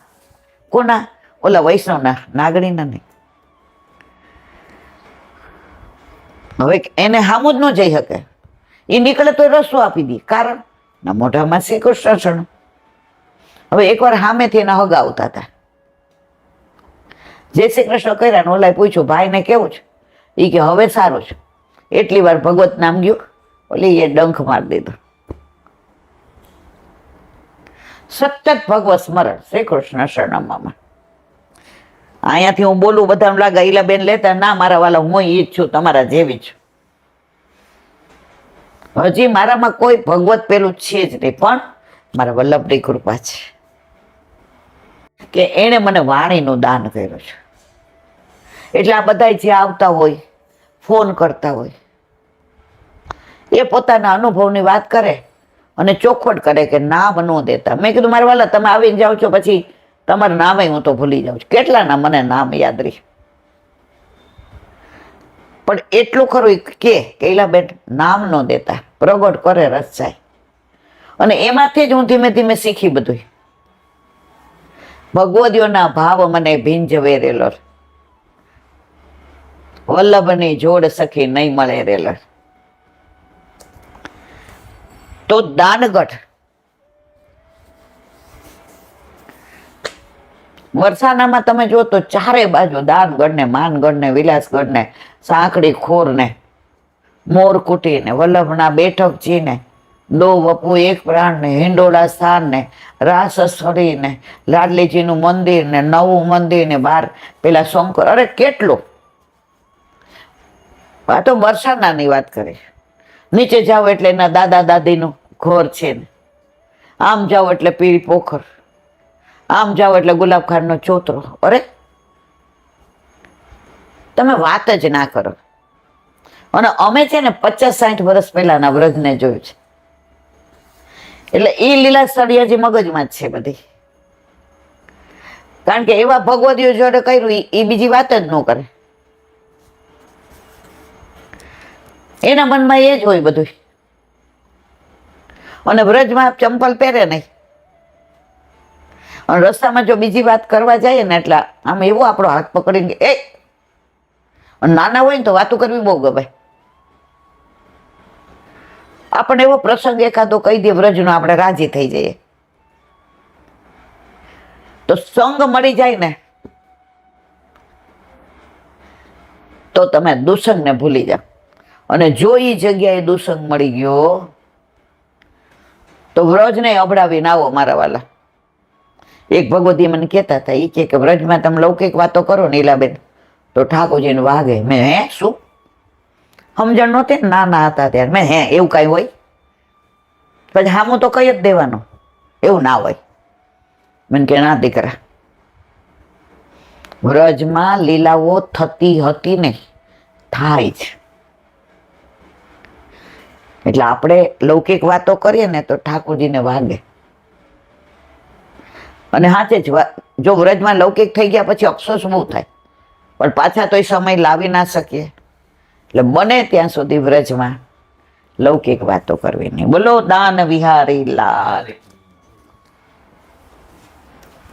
કોના? ઓલા વૈષ્ણવના, નાગડીના નહીં. હવે એને હામું જ ન જઈ શકે, એ નીકળે તો રસ્તો આપી દે, કારણ ના મોઢામાં શ્રી કૃષ્ણ શરણ. હવે એકવાર સામેથી એના હગાવતા હતા, જય શ્રી કૃષ્ણ કર્યા ને ઓલાએ પૂછ્યું ભાઈને કેવું છે? એ કે હવે સારું છે. એટલી વાર ભગવત નામ ગયું, ઓલી એ ડંખ મારી દીધો. સતત ભગવત સ્મરણ, શ્રી કૃષ્ણ શરણમાં. અહીંયાથી હું બોલું, બધાને લાગે ઈલાબેન લેતા, ના મારા વાલા હું ઈ જ છું, તમારા જેવી છું. હજી મારામાં કોઈ ભગવત પેલું છે જ નહીં, પણ મારા વલ્લભની કૃપા છે કે એણે મને વાણીનું દાન કર્યું છે. એટલે આ બધા જે આવતા હોય, ફોન કરતા હોય, એ પોતાના અનુભવની વાત કરે અને ચોખવટ કરે કે નામ ન દેતા. મેં કીધું મારા વાલા તમે આવીને જાઓ છો, પછી તમારું નામે હું તો ભૂલી જાઉં છું. કેટલાના મને નામ યાદ રહી, પણ એટલું ખરું કે કૈલાબેન નામ ન દેતા, પ્રગટ કરે રસ જાય. અને એમાંથી જ હું ધીમે ધીમે શીખી બધું. ભગવદીઓના ભાવ મને ભીંજવે રેલો, વલ્લભની જોડ સખી નહીં મળે રેલો. તો દાનગઢ વરસાનામાં તમે જો તો ચારે બાજુ દાનગઢ ને, માનગઢ ને, વિલાસગઢ ને, સાંકડી ખોર ને, મોરકુટી ને, વલ્લભના બેઠકજી ને, દો વપુ એક પ્રાણ ને, હિંડોળા સ્થાન ને, રાસસ્થળી ને, લાડલીજીનું મંદિર ને, નવું મંદિર ને, બાર પેલા શંકર, અરે કેટલું. આ તો બરસાનાની વાત કરી. નીચે જાઓ એટલે એના દાદા દાદીનું ઘર છે ને, આમ જાઓ એટલે પીળી પોખર, આમ જાઓ એટલે ગુલાબખાનનો ચોતરો. અરે તમે વાત જ ના કરો. અને અમે છે ને 50-60 વર્ષ પહેલાના વ્રજને જોયું છે, એટલે એ લીલા સ્થળી હજી મગજમાં જ છે બધી. કારણ કે એવા ભગવદીઓ જોડે કર્યું એ બીજી વાત જ ન કરે, એના મનમાં એ જ હોય બધું. અને વ્રજમાં ચંપલ પહેરે નહીં, અને રસ્તામાં જો બીજી વાત કરવા જઈએ ને એટલે આમ એવો આપણો હાથ પકડીને એ નાના હોય ને તો વાતો કરવી બહુ ગમે. આપણે એવો પ્રસંગ એકાદો કહી દે વ્રજનો, આપણે રાજી થઈ જઈએ. તો સંગ મળી જાય ને તો તમે દુસંગને ભૂલી જાઓ. અને જો એ જગ્યાએ દુસંગ મળી ગયો તો વ્રજને અભડાવીને આવો મારા વાલા. એક ભગવતી મને કહેતા હતા, એ કે વ્રજમાં તમે લૌકિક વાતો કરો ને ઈલાબેન તો ઠાકોરજીને વાગે. મેં હે શું? સમજણ નહોતી, નાના હતા ત્યારે. મેં હે એવું કાંઈ હોય? પછી હામું તો કઈ જ દેવાનું, એવું ના હોય. મને કે ના દીકરા, વ્રજમાં લીલાઓ થતી હતી ને થાય જ. એટલે આપણે લૌકિક વાતો કરીએ ને તો ઠાકોરજીને વાગે. અને સાચે જ જો વ્રજમાં લૌકિક થઈ ગયા પછી અફસોસ બહુ થાય, પણ પાછા તો એ સમય લાવી ના શકીએ. એટલે બને ત્યાં સુધી વ્રજમાં લૌકિક વાતો કરવી નહીં. બોલો દાન વિહારી લાલ.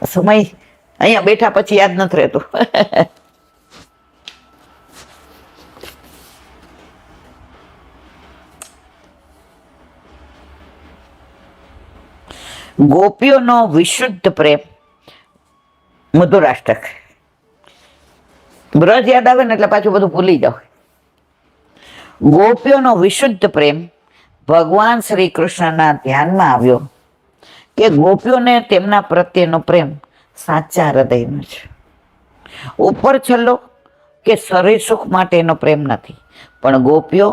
સમય અહીંયા બેઠા પછી યાદ નથી રહેતું. ગોપીઓનો વિશુદ્ધ પ્રેમ, મધુરાષ્ટક. બ્રજ યાદ આવે ને એટલે પાછું બધું ભૂલી જાવ. ગોપીઓનો વિશુદ્ધ પ્રેમ ભગવાન શ્રી કૃષ્ણના ધ્યાનમાં આવ્યો કે ગોપીઓને તેમના પ્રત્યેનો પ્રેમ સાચા હૃદયનો છે. ઉપર છલ્લો કે શરીર સુખ માટેનો પ્રેમ નથી, પણ ગોપીઓ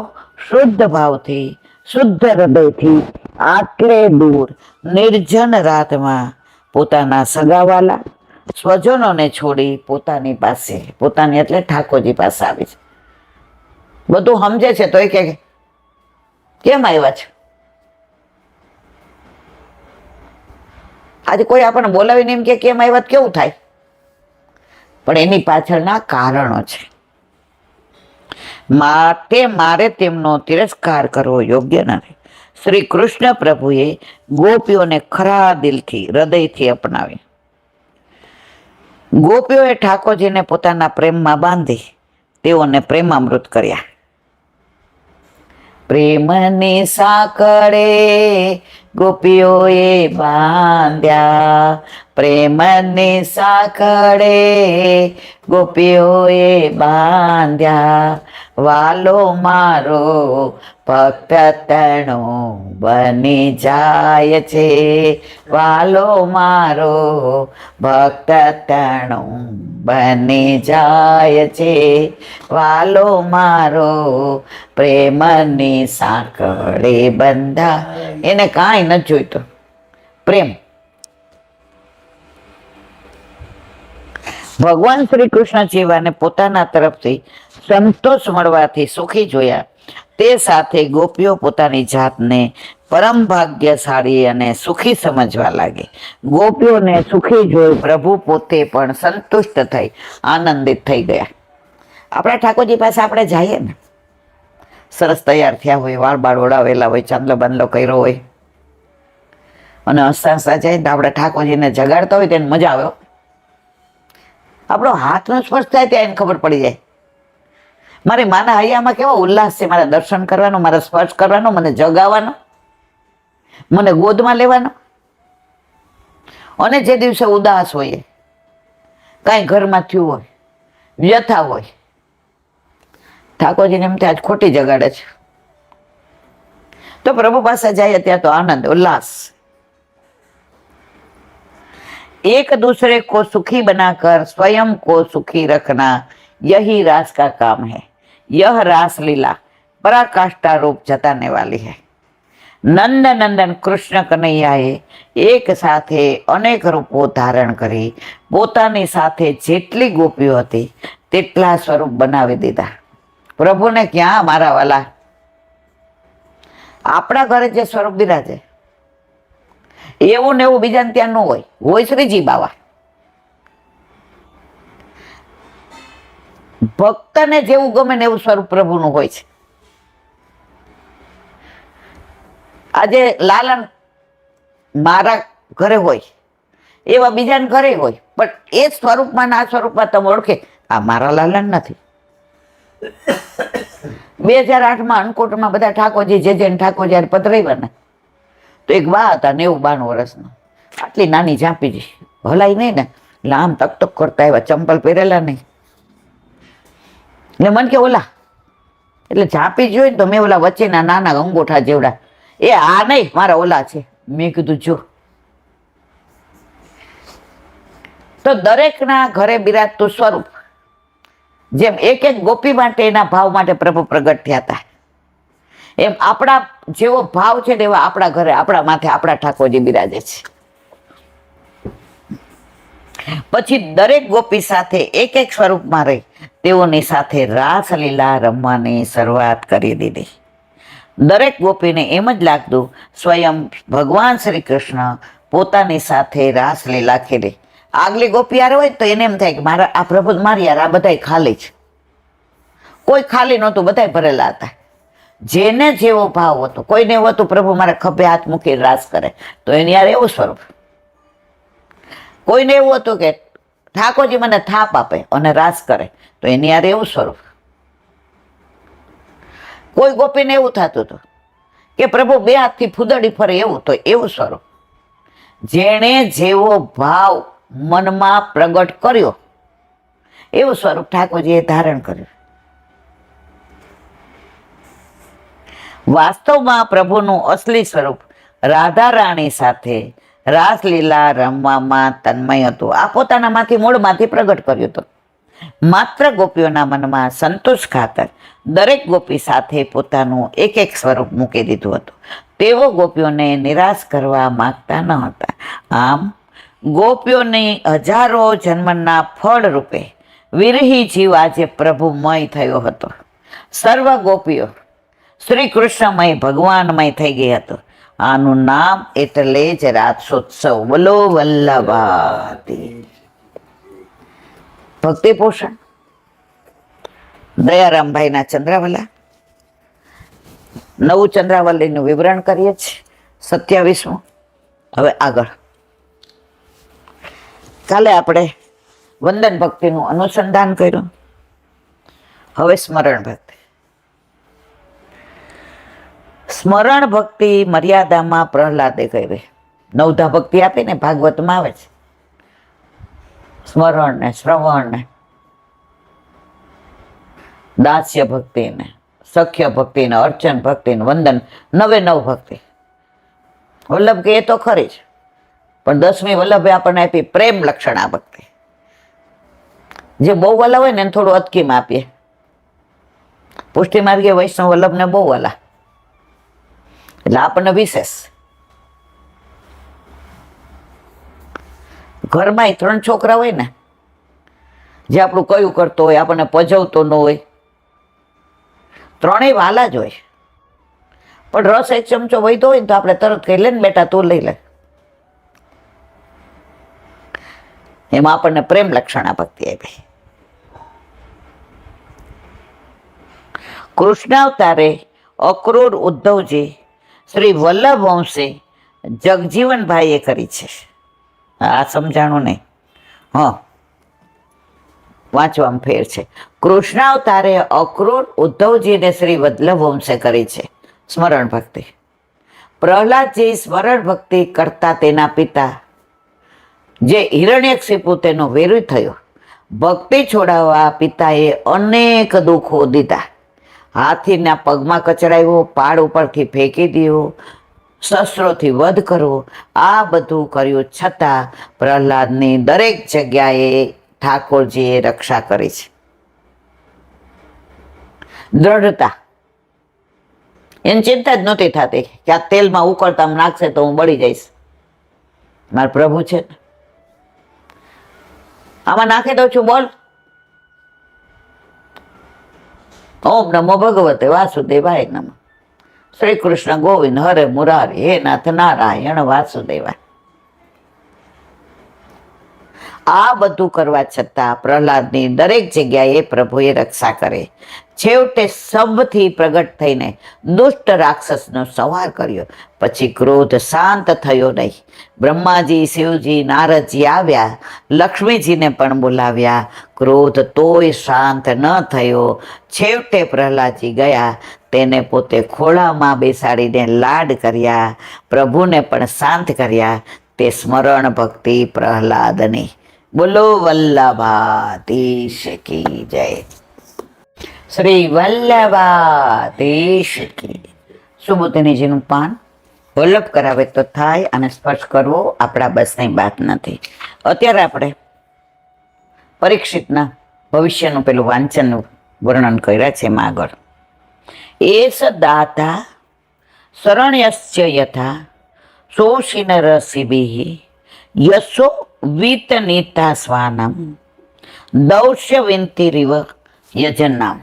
શુદ્ધ ભાવથી, શુદ્ધ હૃદયથી આટલે દૂર નિર્જન રાતમાં પોતાના સગાવાલા સ્વજનોને છોડી પોતાની પાસે, પોતાની એટલે ઠાકોરજી પાસે આવી છે. બધું સમજે છે તો એ કે કેમ આવ્યા છે? આજે કોઈ આપણને બોલાવીને એમ કે કેમ આવ્યા કેવું થાય? પણ એની પાછળના કારણો છે. માટે મારે તેમનો તિરસ્કાર કરવો યોગ્ય નથી. શ્રી કૃષ્ણ પ્રભુએ ગોપીઓને ખરા દિલથી, હૃદયથી અપનાવી. ગોપીઓએ ઠાકોરજીને પોતાના પ્રેમમાં બાંધી તેઓને પ્રેમામૃત કર્યા. પ્રેમની સાંકળે ગોપીઓએ બાંધ્યા, પ્રેમની સાંકળે ગોપીઓએ બાંધ્યા. વાલો મારો ભક્ત તણો બની જાય છે, વાલો મારો ભક્ત તણો બની જાય છે, વાલો મારો પ્રેમની સાંકળે બંધા. એને કાંઈ નથી જોઈતો, પ્રેમ. ભગવાન શ્રી કૃષ્ણ જેવાને પોતાના તરફથી સંતોષ મળવાથી સુખી જોયા, તે સાથે ગોપીઓ પોતાની જાતને પરમ ભાગ્યશાળી અને સુખી સમજવા લાગી. ગોપીઓને સુખી જોઈ પ્રભુ પોતે પણ સંતુષ્ટ થઈ, આનંદિત થઈ ગયા. આપણા ઠાકોરજી પાસે આપણે જઈએ ને, સરસ તૈયાર થયા હોય, વાળ બાળ ઓળાવેલા હોય, ચાંદલો બાંદલો કર્યો હોય, અને હસતા હસતા જાય ને આપણે ઠાકોરજીને જગાડતા હોય તેને મજા આવે. આપણો હાથનો સ્પર્શ થાય ત્યાં એને ખબર પડી જાય. મારી માના હૈયામાં કેવો ઉલ્લાસ છે, મારા દર્શન કરવાનો, મારા સ્પર્શ કરવાનો, મને જગાવવાનો, મને ગોદમાં લેવાનો. અને જે દિવસે ઉદાસ હોય, કાંઈ ઘરમાં થયું હોય, વ્યથા હોય, ઠાકોરજીને એમ ત્યાં જ ખોટી જગાડે છે, તો પ્રભુ પાસે જાય ત્યાં તો આનંદ ઉલ્લાસ. एक दूसरे को सुखी बनाकर स्वयं को सुखी रखना यही रास का काम है. यह रास लीला पराकाष्ठा रूप जताने वाली है. नंद नंदन कृष्ण कन्हैयाए एक સાથે અનેક રૂપો ધારણ કરી પોતાની સાથે જેટલી ગોપીઓ હતી તેટલા સ્વરૂપ બનાવી દીધા. પ્રભુને ક્યાં મારા વાલા, આપણા ઘરે જે સ્વરૂપ બિરાજે એવું ને એવું બીજાને ત્યાં ન હોય. હોય શ્રીજી બાવા. ભક્તને જેવું ગમે ને એવું સ્વરૂપ પ્રભુનું હોય છે. આજે લાલન મારા ઘરે હોય એવા બીજાને ઘરે હોય, પણ એ સ્વરૂપમાં ના સ્વરૂપમાં તમે ઓળખે આ મારા લાલન નથી. 2008માં અન્નકૂટમાં બધા ઠાકોરજી જે ઠાકોરજી પધરાવ્યા ને, તો એક બા હતા 90-92 વર્ષના, આટલી નાની ઝાંપીજી, હલાય નહીં ને, એટલે આમ તક તક કરતા આવ્યા, ચંપલ પહેરેલા નહીં. એટલે મને કે ઓલા, એટલે ઝાંપી જોઈ ને તો મેં ઓલા વચ્ચેના નાના અંગોઠા જેવડા, એ આ નહીં મારા ઓલા છે. મેં કીધું જો, તો દરેકના ઘરે બિરાજતું સ્વરૂપ જેમ એક એક ગોપી માટે એના ભાવ માટે પ્રભુ પ્રગટ થયા હતા, એમ આપણા જેવો ભાવ છે ને એવા આપણા ઘરે આપણા માથે આપણા ઠાકોરજી બિરાજે છે. પછી દરેક ગોપી સાથે એક એક સ્વરૂપમાં રહી તેઓની સાથે રાસલીલા રમવાની શરૂઆત કરી દીધી. દરેક ગોપીને એમ જ લાગતું સ્વયં ભગવાન શ્રી કૃષ્ણ પોતાની સાથે રાસલીલા ખેલે. આગલી ગોપી યાર હોય તો એને એમ થાય કે મારા આ પ્રભુ મારી યાર, આ બધા ખાલી છે. કોઈ ખાલી નહોતું, બધા ભરેલા હતા. જેને જેવો ભાવ હતો, કોઈને એવું હતું પ્રભુ મારા ખભે હાથ મૂકી રાસ કરે તો એની યાર એવું સ્વરૂપ. કોઈને એવું હતું કે ઠાકોરજી મને થાપ આપે અને રાસ કરે તો એની યાર એવું સ્વરૂપ. કોઈ ગોપીને એવું થતું હતું કે પ્રભુ બે હાથથી ફૂદડી ફરે એવું, તો એવું સ્વરૂપ. જેણે જેવો ભાવ મનમાં પ્રગટ કર્યો એવું સ્વરૂપ ઠાકોરજીએ ધારણ કર્યું. વાસ્તવમાં પ્રભુનું અસલી સ્વરૂપ રાધા રાણી સાથે રાસલીલા રમવામાં તન્મય હતું. આ પોતાનામાંથી મૂળમાંથી પ્રગટ કર્યું હતું. માત્ર ગોપીઓના મનમાં સંતોષ ખાતર દરેક ગોપી સાથે પોતાનું એક એક સ્વરૂપ મૂકી દીધું હતું. તેઓ ગોપીઓને નિરાશ કરવા માંગતા ન હતા. આમ ગોપીઓની હજારો જન્મના ફળ રૂપે વિરહી જીવ આજે પ્રભુમય થયો હતો. સર્વ ગોપીઓ શ્રી કૃષ્ણમય ભગવાનમય થઈ ગઈ હતો. આનું નામ એટલે જ રાસોત્સવ. બોલો વલ્લભાતી. ભક્તિ પોષણ દયારામભાઈના ચંદ્રાવલા. નવું ચંદ્રાવલીનું વિવરણ કરીએ છીએ, 27મું. હવે આગળ કાલે આપણે વંદન ભક્તિનું અનુસંધાન કર્યું. હવે સ્મરણ ભક્તિ. સ્મરણ ભક્તિ મર્યાદામાં પ્રહલાદે કરી. નવધા ભક્તિ આપીને ભાગવતમાં આવે છે. સ્મરણ ને શ્રવણ ને દાસ્ય ભક્તિ ને સખ્ય ભક્તિ ને અર્ચન ભક્તિ ને વંદન, 99 ભક્તિ. વલ્લભ કે એ તો ખરી જ, પણ 10મી વલ્લભે આપણને આપી પ્રેમ લક્ષણા ભક્તિ. જે બહુ વાલા હોય ને એને થોડું અટકીમાં આપીએ. પુષ્ટિ માર્ગે વૈષ્ણવ વલ્લભને બહુ વાલા એટલે આપણને વિશેષ. ઘરમાં 3 છોકરા હોય ને, જે આપણું કયું કરતો હોય, આપણને પજવતો ન હોય, ત્રણેય વાલા જ હોય. પણ રસ 1 ચમચો વહીતો હોય ને તો આપણે તરત કહી લે ને બેટા તું લઈ લે. એમાં આપણને પ્રેમ લક્ષણા ભક્તિ આપી. કૃષ્ણાવતારે અક્રૂર ઉદ્ધવજી શ્રી વલ્લભ વંશે જગજીવનભાઈએ કરી છે. આ સમજાણું નહીં, હા વાંચવામાં ફેર છે. કૃષ્ણાવતારે અક્રૂર ઉદ્ધવજીને શ્રી વલ્લભ વંશે કરી છે સ્મરણ ભક્તિ. પ્રહલાદજી સ્મરણ ભક્તિ કરતા તેના પિતા જે હિરણ્યકશિપુ તેનો વિરોધ થયો. ભક્તિ છોડાવવા પિતાએ અનેક દુઃખો દીધા. હાથીના પગમાં કચડાવ્યો, પાડ ઉપરથી ફેંકી દીધો, શસ્ત્રોથી વધ કરવો, આ બધું કર્યું છતાં પ્રહલાદની દરેક જગ્યાએ ઠાકોરજીએ રક્ષા કરી છે. દ્રઢતા. એની ચિંતા જ નહોતી થતી કે આ તેલમાં ઉકળતા નાખશે તો હું બળી જઈશ. મારા પ્રભુ છે ને, આમાં નાખી દઉં છું, બોલ ઓમ નમો ભગવતે વાસુદેવાય નમઃ. શ્રી કૃષ્ણ ગોવિંદ હરે મુરારી, હે નાથ નારાયણ વાસુદેવાય. આ બધું કરવા છતાં પ્રહલાદની દરેક જગ્યાએ પ્રભુએ રક્ષા કરે. છેવટે સબથી પ્રગટ થઈને દુષ્ટ રાક્ષસનો સંહાર કર્યો. પછી ક્રોધ શાંત થયો નહીં. બ્રહ્માજી, શિવજી, નારદજી આવ્યા, લક્ષ્મીજીને પણ બોલાવ્યા. ક્રોધ તોય શાંત ન થયો. છેવટે પ્રહલાદજી ગયા, તેને પોતે ખોળામાં બેસાડીને લાડ કર્યા. પ્રભુને પણ શાંત કર્યા. તે સ્મરણ ભક્તિ પ્રહલાદની. બોલો વલ્લભાધીશ કી જય. શ્રી વલ્લભાધીશ કી. સુબોધનીજીનું પાન વલ્લભ કરાવે તો થાય, અને સ્પર્શ કરવો આપણા બસની વાત નથી. અત્યારે આપણે પરીક્ષિતના ભવિષ્યનું પેલું વાંચનનું વર્ણન કર્યા છે એમાં આગળ. એસ દાતા શરણ્યસ્ય યથા શોષિનરસિભિઃ યશો વિતનીતા સ્વાનમ દૌશ્ય વિંતિરિવ યજનામ.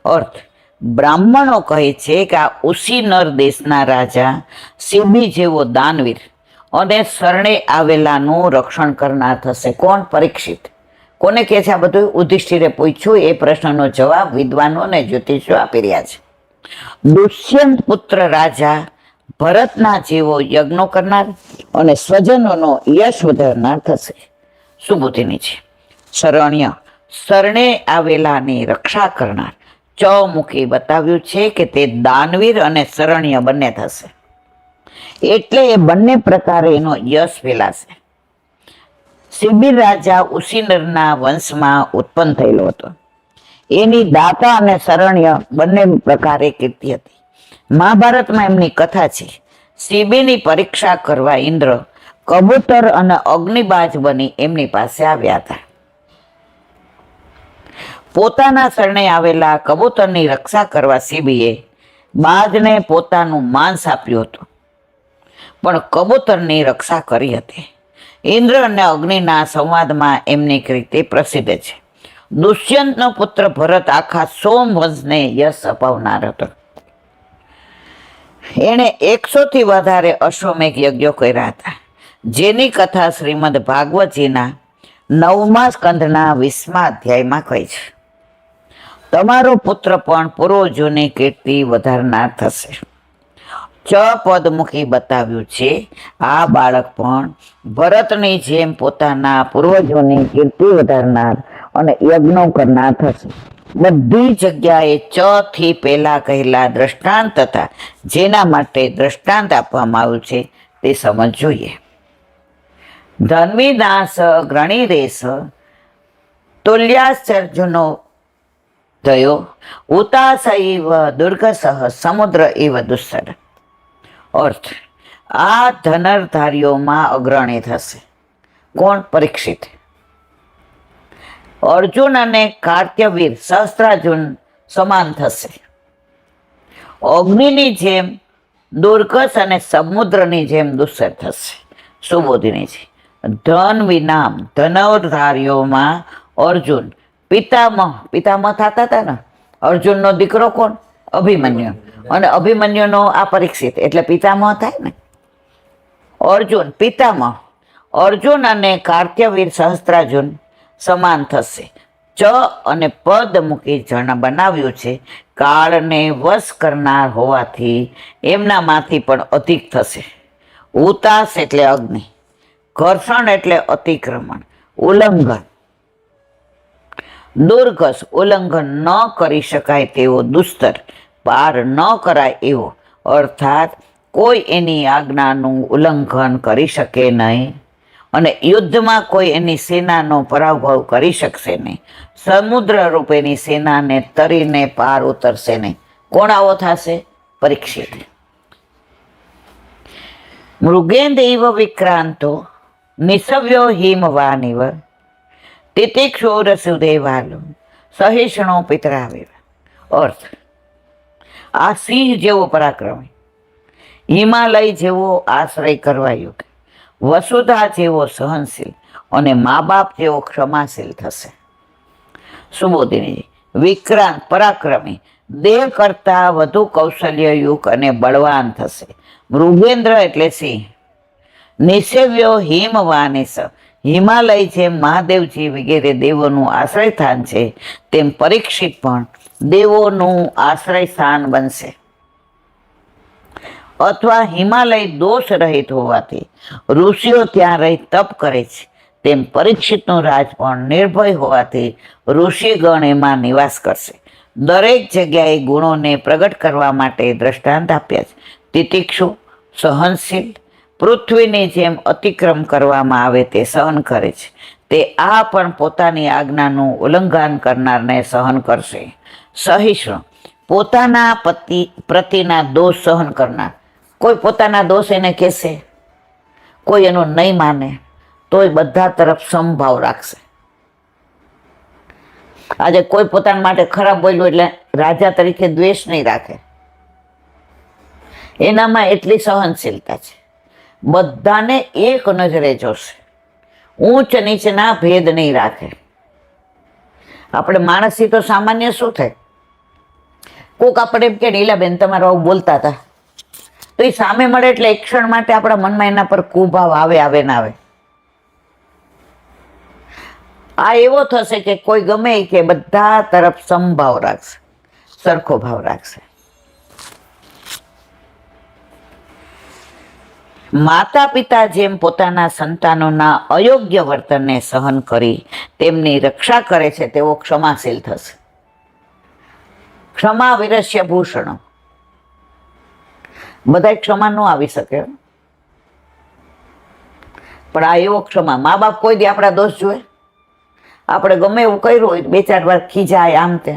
અર્થ, બ્રાહ્મણો કહે છે કે આ ઉસીનર દેશના રાજા સિંબી જેવો દાનવીર અને શરણે આવેલાનું રક્ષણ કરનાર થશે. કોણ? પરીક્ષિત. કોને કહે છે આ બધું? યુધિષ્ઠિરે પૂછ્યું. એ પ્રશ્નનો જવાબ વિદ્વાનો અને જ્યોતિષો આપી રહ્યા છે. દુષ્યંત પુત્ર રાજા ભરતના જેવો યજ્ઞો કરનાર અને સ્વજનોનો યશ વધારનાર થશે. સુબુદ્ધિની છે. શરણ્ય, શરણે આવેલાની રક્ષા કરનાર. ચૌમુખી બતાવ્યું છે કે તે દાનવીર અને શરણ્ય બંને થશે, એટલે એ બંને પ્રકારે એનો યશ ફેલાશે. શિબિર રાજા ઉસીનરના વંશમાં ઉત્પન્ન થયેલો હતો. એની દાતા અને શરણ્ય બંને પ્રકારે કીર્તિ હતી. મહાભારતમાં એમની કથા છે. શિબિરની પરીક્ષા કરવા ઇન્દ્ર કબૂતર અને અગ્નિબાજ બની એમની પાસે આવ્યા હતા. પોતાના શરણે આવેલા કબૂતરની રક્ષા કરવા શિબીએ બાજને પોતાનું માંસ આપ્યું હતું, પણ કબૂતરની રક્ષા કરી હતી. ઇન્દ્ર અને અગ્નિના સંવાદમાં એમની કીર્તિ પ્રસિદ્ધ છે. દુષ્યંતનો પુત્ર ભરત આખા સોમવંશને યશ અપાવનાર હતો. એણે 100થી વધારે અશ્વમેઘ યજ્ઞો કર્યા હતા, જેની કથા શ્રીમદ ભાગવતજીના 9મા સ્કંધના 20મા અધ્યાયમાં કહી છે. તમારો પુત્ર પણ પૂર્વજોની કીર્તિ વધારનાર થશે. પદમુખી બતાવ્યું છે આ બાળક પણ ભરતની જેમ પોતાના પૂર્વજોની કીર્તિ વધારનાર અને યજ્ઞો કરનાર થશે. બધી જગ્યાએ થી પહેલા કહેલા દ્રષ્ટાંત તથા જેના માટે દ્રષ્ટાંત આપવામાં આવ્યું છે તે સમજ જોઈએ. ધન્વીદાસ ગ્રણીરેશ તુલ્યાસર્જુનો થયો ઉતાસૈવ દુર્ગસઃ સમુદ્ર એવ દુસ્સર. અર્થ, આ ધનરધારીઓમાં અગ્રણી થશે. કોણ? પરીક્ષિત. અર્જુન અને કાર્ત્યવીર સહસ્ત્રાર્જુન સમાન થશે. અગ્નિની જેમ દુર્ગસ અને સમુદ્રની જેમ દુસ્સર થશે. સુબોધિની છે. ધન વિનામ ધનરધારીઓમાં અર્જુન પિતામહ થતા હતા ને. અર્જુનનો દીકરો કોણ? અભિમન્યુ. અને અભિમન્યુનો આ પરીક્ષિત, એટલે પિતામહ થાય ને. અર્જુન પિતામહ. અર્જુન અને કાર્ત્યવીર સહસ્ત્રાર્જુન સમાન થશે. અને પદ મૂકી બનાવ્યું છે કાળને વશ કરનાર હોવાથી એમનામાંથી પણ અધિક થશે. ઉતાસ એટલે અગ્નિ, ઘર્ષણ એટલે અતિક્રમણ, ઉલ્લંઘન. દુર્ગસ ઉલ્લંઘન ન કરી શકાય તેવો, દુસ્તર પાર ન કરાય એવો, અર્થાત કોઈ એની આજ્ઞાનું ઉલ્લંઘન કરી શકે નહીં અને યુદ્ધમાં કોઈ એની સેનાનો પરાભવ કરી શકશે નહીં. સમુદ્ર રૂપેની સેનાને તરીને પાર ઉતરશે નહીં. કોણ આવો થશે? પરીક્ષિત. મૃગેન્દ્ર વિક્રાંતો નિસવ્યો હિમવાનિવ તિતિક્ષોરસુદેવાલો સહિષ્ણો પિતરાવેવ. અર્થ, આ સિંહ જેવો પરાક્રમી, હિમાલય જેવો આશ્રય કરવા યોગ્ય, વસુધા જેવો સહનશીલ અને મા બાપ જેવો ક્ષમાશીલ થશે. સુબોધિની. વિક્રાંત પરાક્રમી, દેહ કરતા વધુ કૌશલ્યયુક્ત અને બળવાન થશે. મૃગેન્દ્ર એટલે સિંહ. નિષેવ્યો હિમવાનિસ, હિમાલય જેમ મહાદેવજી વગેરે દેવોનું આશ્રય સ્થાન છે, તેમ પરીક્ષિત પણ દેવોનું આશ્રય સ્થાન બનશે. અથવા હિમાલય દોષ રહિત હોવાથી ઋષિઓ ત્યાં રહી તપ કરે છે, તેમ પરીક્ષિતનું રાજ પણ નિર્ભય હોવાથી ઋષિગણ એમાં નિવાસ કરશે. દરેક જગ્યાએ ગુણોને પ્રગટ કરવા માટે દ્રષ્ટાંત આપ્યા છે. તિતિક્ષુ સહનશીલ, પૃથ્વીની જેમ અતિક્રમ કરવામાં આવે તે સહન કરે છે. તે આ પણ પોતાની આજ્ઞાનું ઉલ્લંઘન કરનારને સહન કરશે. સહિષ્ણુ, પોતાના પ્રતિના દોષ સહન કરનાર. કોઈ પોતાના દોષ એને કહેશે, કોઈ એનું નહીં માને, તોય બધા તરફ સમભાવ રાખશે. આજે કોઈ પોતાના માટે ખરાબ બોલ્યું એટલે રાજા તરીકે દ્વેષ નહીં રાખે. એનામાં એટલી સહનશીલતા છે. બધાને એક નજરે જોશે, ઊંચ નીચના ભેદ નહીં રાખે. આપણે માણસથી તો સામાન્ય શું થાય, કોક આપણે એમ કે નીલાબેન તમારો આવું બોલતા હતા, તો એ સામે મળે એટલે એક ક્ષણ માટે આપણા મનમાં એના પર કુભાવ આવે ના આવે. આ એવો થશે કે કોઈ ગમે કે બધા તરફ સમભાવ રાખશે, સરખો ભાવ રાખશે. માતા પિતા જેમ પોતાના સંતાનોના અયોગ્ય વર્તનને સહન કરી તેમની રક્ષા કરે છે તેવો ક્ષમાશીલ થશે. ક્ષમા વિરસ્ય ભૂષણો. બધા ક્ષમા ન આવી શકે, પણ આ એવો ક્ષમા. મા બાપ કોઈ દી આપણા દોષ જોવે? આપણે ગમે એવું કર્યું હોય 2-4 વાર ખીજાય આમ તે,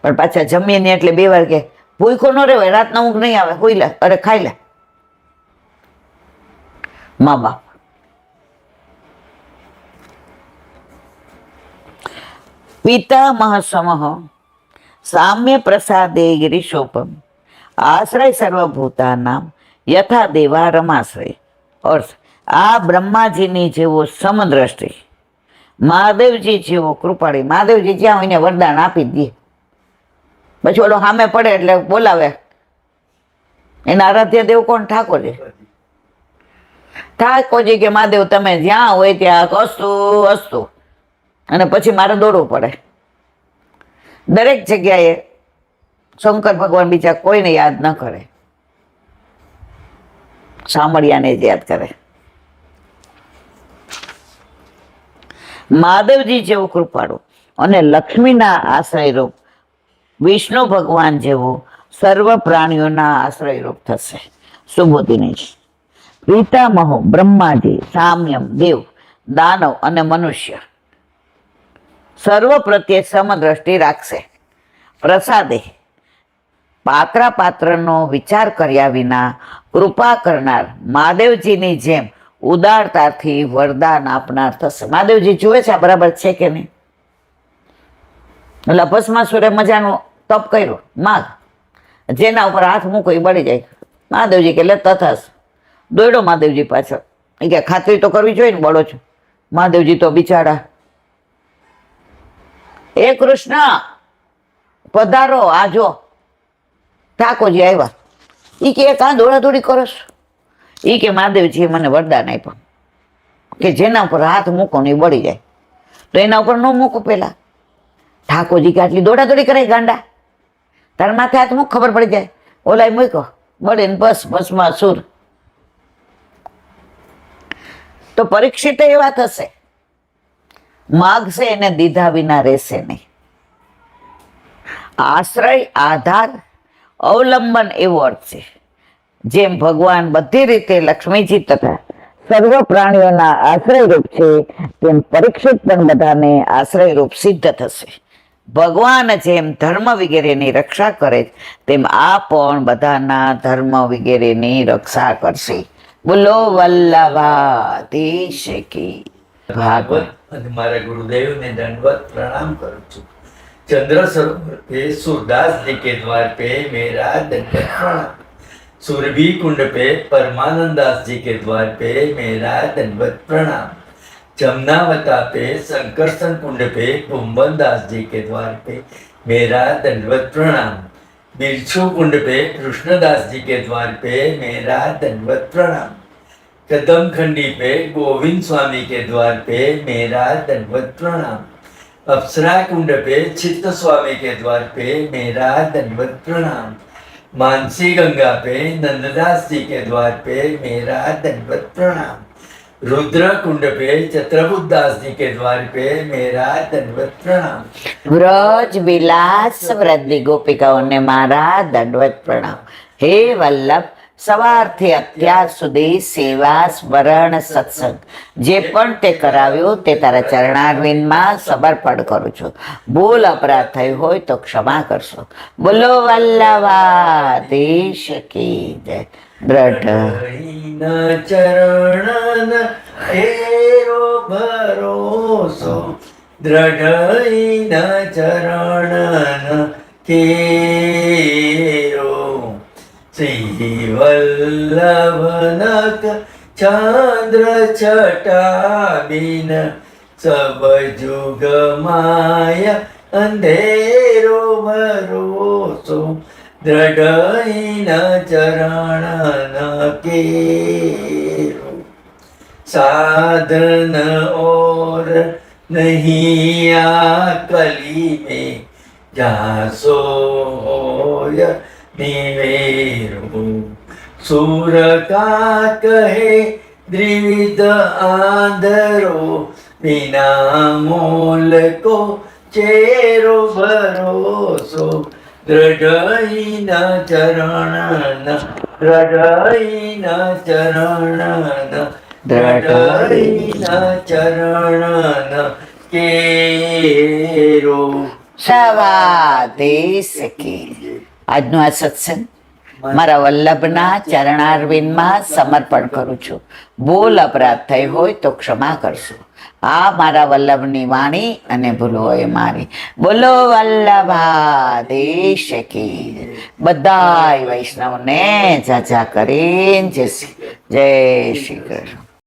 પણ પાછા જમીએ ને એટલે 2 વાર કે ભૂખો ન રહેવાય, રાતના ઊંઘ નહીં આવે, હોઈ લે, અરે ખાઈ લે. મા બાપ પિતામહ સમહ સામ્ય પ્રસાદે ગિરીશોપમ આશ્રય સર્વભૂતાનામ યથા દેવા રમાશ્રય. અર્થ, આ બ્રહ્માજીની જેવો સમદ્રષ્ટિ, મહાદેવજી જેવો કૃપાળી. મહાદેવજી જ્યાં હોય ને વરદાન આપી જ દે, પછી ઓલો સામે પડે એટલે બોલાવે. એના આરાધ્ય દેવ કોણ? ઠાકોરજી. ઠાકોરજી કે મહાદેવ તમે જ્યાં હોય ત્યાં અસ્તુ અસ્તુ, અને પછી મારે દોડવું પડે. દરેક જગ્યાએ શંકર ભગવાન બીજા કોઈને યાદ ન કરે, સામળિયાને જ યાદ કરે. મહાદેવજી જેવું કૃપાળુ અને લક્ષ્મીના આશ્રયરૂપ વિષ્ણુ ભગવાન જેવો સર્વ પ્રાણીઓના આશ્રયરૂપ થશે. સુબોધિની પિતામહો બ્રહ્માજી, સામ્યમ દેવ, દાનવ અને મનુષ્ય સર્વ પ્રત્યે સમદ્રષ્ટિ રાખશે. પ્રસાદે પાત્રનો વિચાર કર્યા વિના કૃપા કરનાર, મહાદેવજીની જેમ ઉદારતાથી વરદાન આપનાર થશે. મહાદેવજી જુએ છે આ બરાબર છે કે નહીં. એટલે ભસ્માસુરે મજાનું તપ કર્યું, માગ, જેના ઉપર હાથ મૂકો એ બળી જાય. મહાદેવજી કે લે તથાસ, દોડ્યો મહાદેવજી પાછળ. એ કે ખાતરી તો કરવી જોઈએ ને, બળો છો. મહાદેવજી તો બિચારા, એ કૃષ્ણ પધારો, આ જો ઠાકોરજી આવ્યા. ઈ કે કાં દોડાદોડી કરસ? ઈ કે મહાદેવજીએ મને વરદાન આપ્યું કે જેના ઉપર હાથ મૂકો ને એ બળી જાય, તો એના ઉપર ન મૂકો. પેલા ઠાકોરજી કે આટલી દોડાદોડી કરે ગાંડા, તાર માથે હાથ મૂક, ખબર પડી જાય. ઓલાય મૂકો, બળે ને બસ બસમાં સુર. તો પરીક્ષિત એવા થશે, માગશે એને દીધા વિના રહેશે નહીં. આશ્રય, આધાર, અવલંબન એવો અર્થ છે. જેમ ભગવાન બધી રીતે લક્ષ્મીજી તથા સર્વ પ્રાણીઓના આશ્રયરૂપ છે, તેમ પરીક્ષિત પણ બધાને આશ્રયરૂપ સિદ્ધ થશે. ભગવાન જેમ ધર્મ વગેરેની રક્ષા કરે તેમ આ પણ બધાના ધર્મ વગેરેની રક્ષા કરશે. બોલો વલ્લભાધીશ કી ભાગવત. અને મારા ગુરુદેવને દંડવત પ્રણામ કરું છું. चंद्र सरोवर पे सूरदास जी के द्वार पे मेरा दंडवत प्रणाम. सुरभि कुंड पे परमानंदास जी के द्वार पे मेरा दंडवत प्रणाम. जमुनावता पे संकर्षण कुंड पे भुम्बन दास जी के द्वार पे मेरा दंडवत प्रणाम. बिरछू कुंड पे कृष्णदास जी के द्वार पे मेरा दंडवत प्रणाम. कदमखंडी पे गोविंद स्वामी के द्वार पे मेरा दंडवत प्रणाम. अप्सरा कुंड पे चित्त स्वामी के द्वार पे मेरा दंडवत प्रणाम. मानसी गंगा पे नंददास जी के द्वार पे मेरा दंडवत प्रणाम. रुद्र कुंड पे चत्रबुद्ध दास जी के द्वार पे मेरा दंडवत प्रणाम. વ્રજ વિલાસ વ્રજની ગોપિકાઓને મારા દંડવત પ્રણામ. હે વલ્લભ, સવારથી અત્યાર સુધી સેવા, સ્મરણ, સત્સંગ જે પણ તે કરાવ્યું તે તારા ચરણારવિંદમાં સમર્પણ કરું છું. ભૂલ અપરાધ થયું હોય તો ક્ષમા કરશો. બોલો વલ્લભાધીશ કી જય. દ્રઢ ચરણ એરો ભરોસો દ્રઢઈન ચરણ કેરો શ્રી વલ્લભનક ચંદ્ર છટાબીન સબ જુગ માય અંધેરો ભરોસો દ્રઢઈન ચરણ કેરો साधन और नहीं कली में जासो होय निवेरो सूर का कहे द्विविध आंधरो बिना मोल को चेरो भरोसो દ્રઢઈન ચરણ દ્રઢઈન ચરણ દ્રઢઈન ચરણ કેરો. શાબાશ કી. આજનો આ સત્સંગ મારા વલ્લભના ચરણારવિંદમાં સમર્પણ કરું છું. બોલ અપરાધ થઈ હોય તો ક્ષમા કરશો. આ મારા વલ્લભની વાણી અને ભૂલો એ મારી. બોલો વલ્લભાધીશ કી. બધાય વૈષ્ણવને જાજા કરીને જય શ્રી કૃષ્ણ.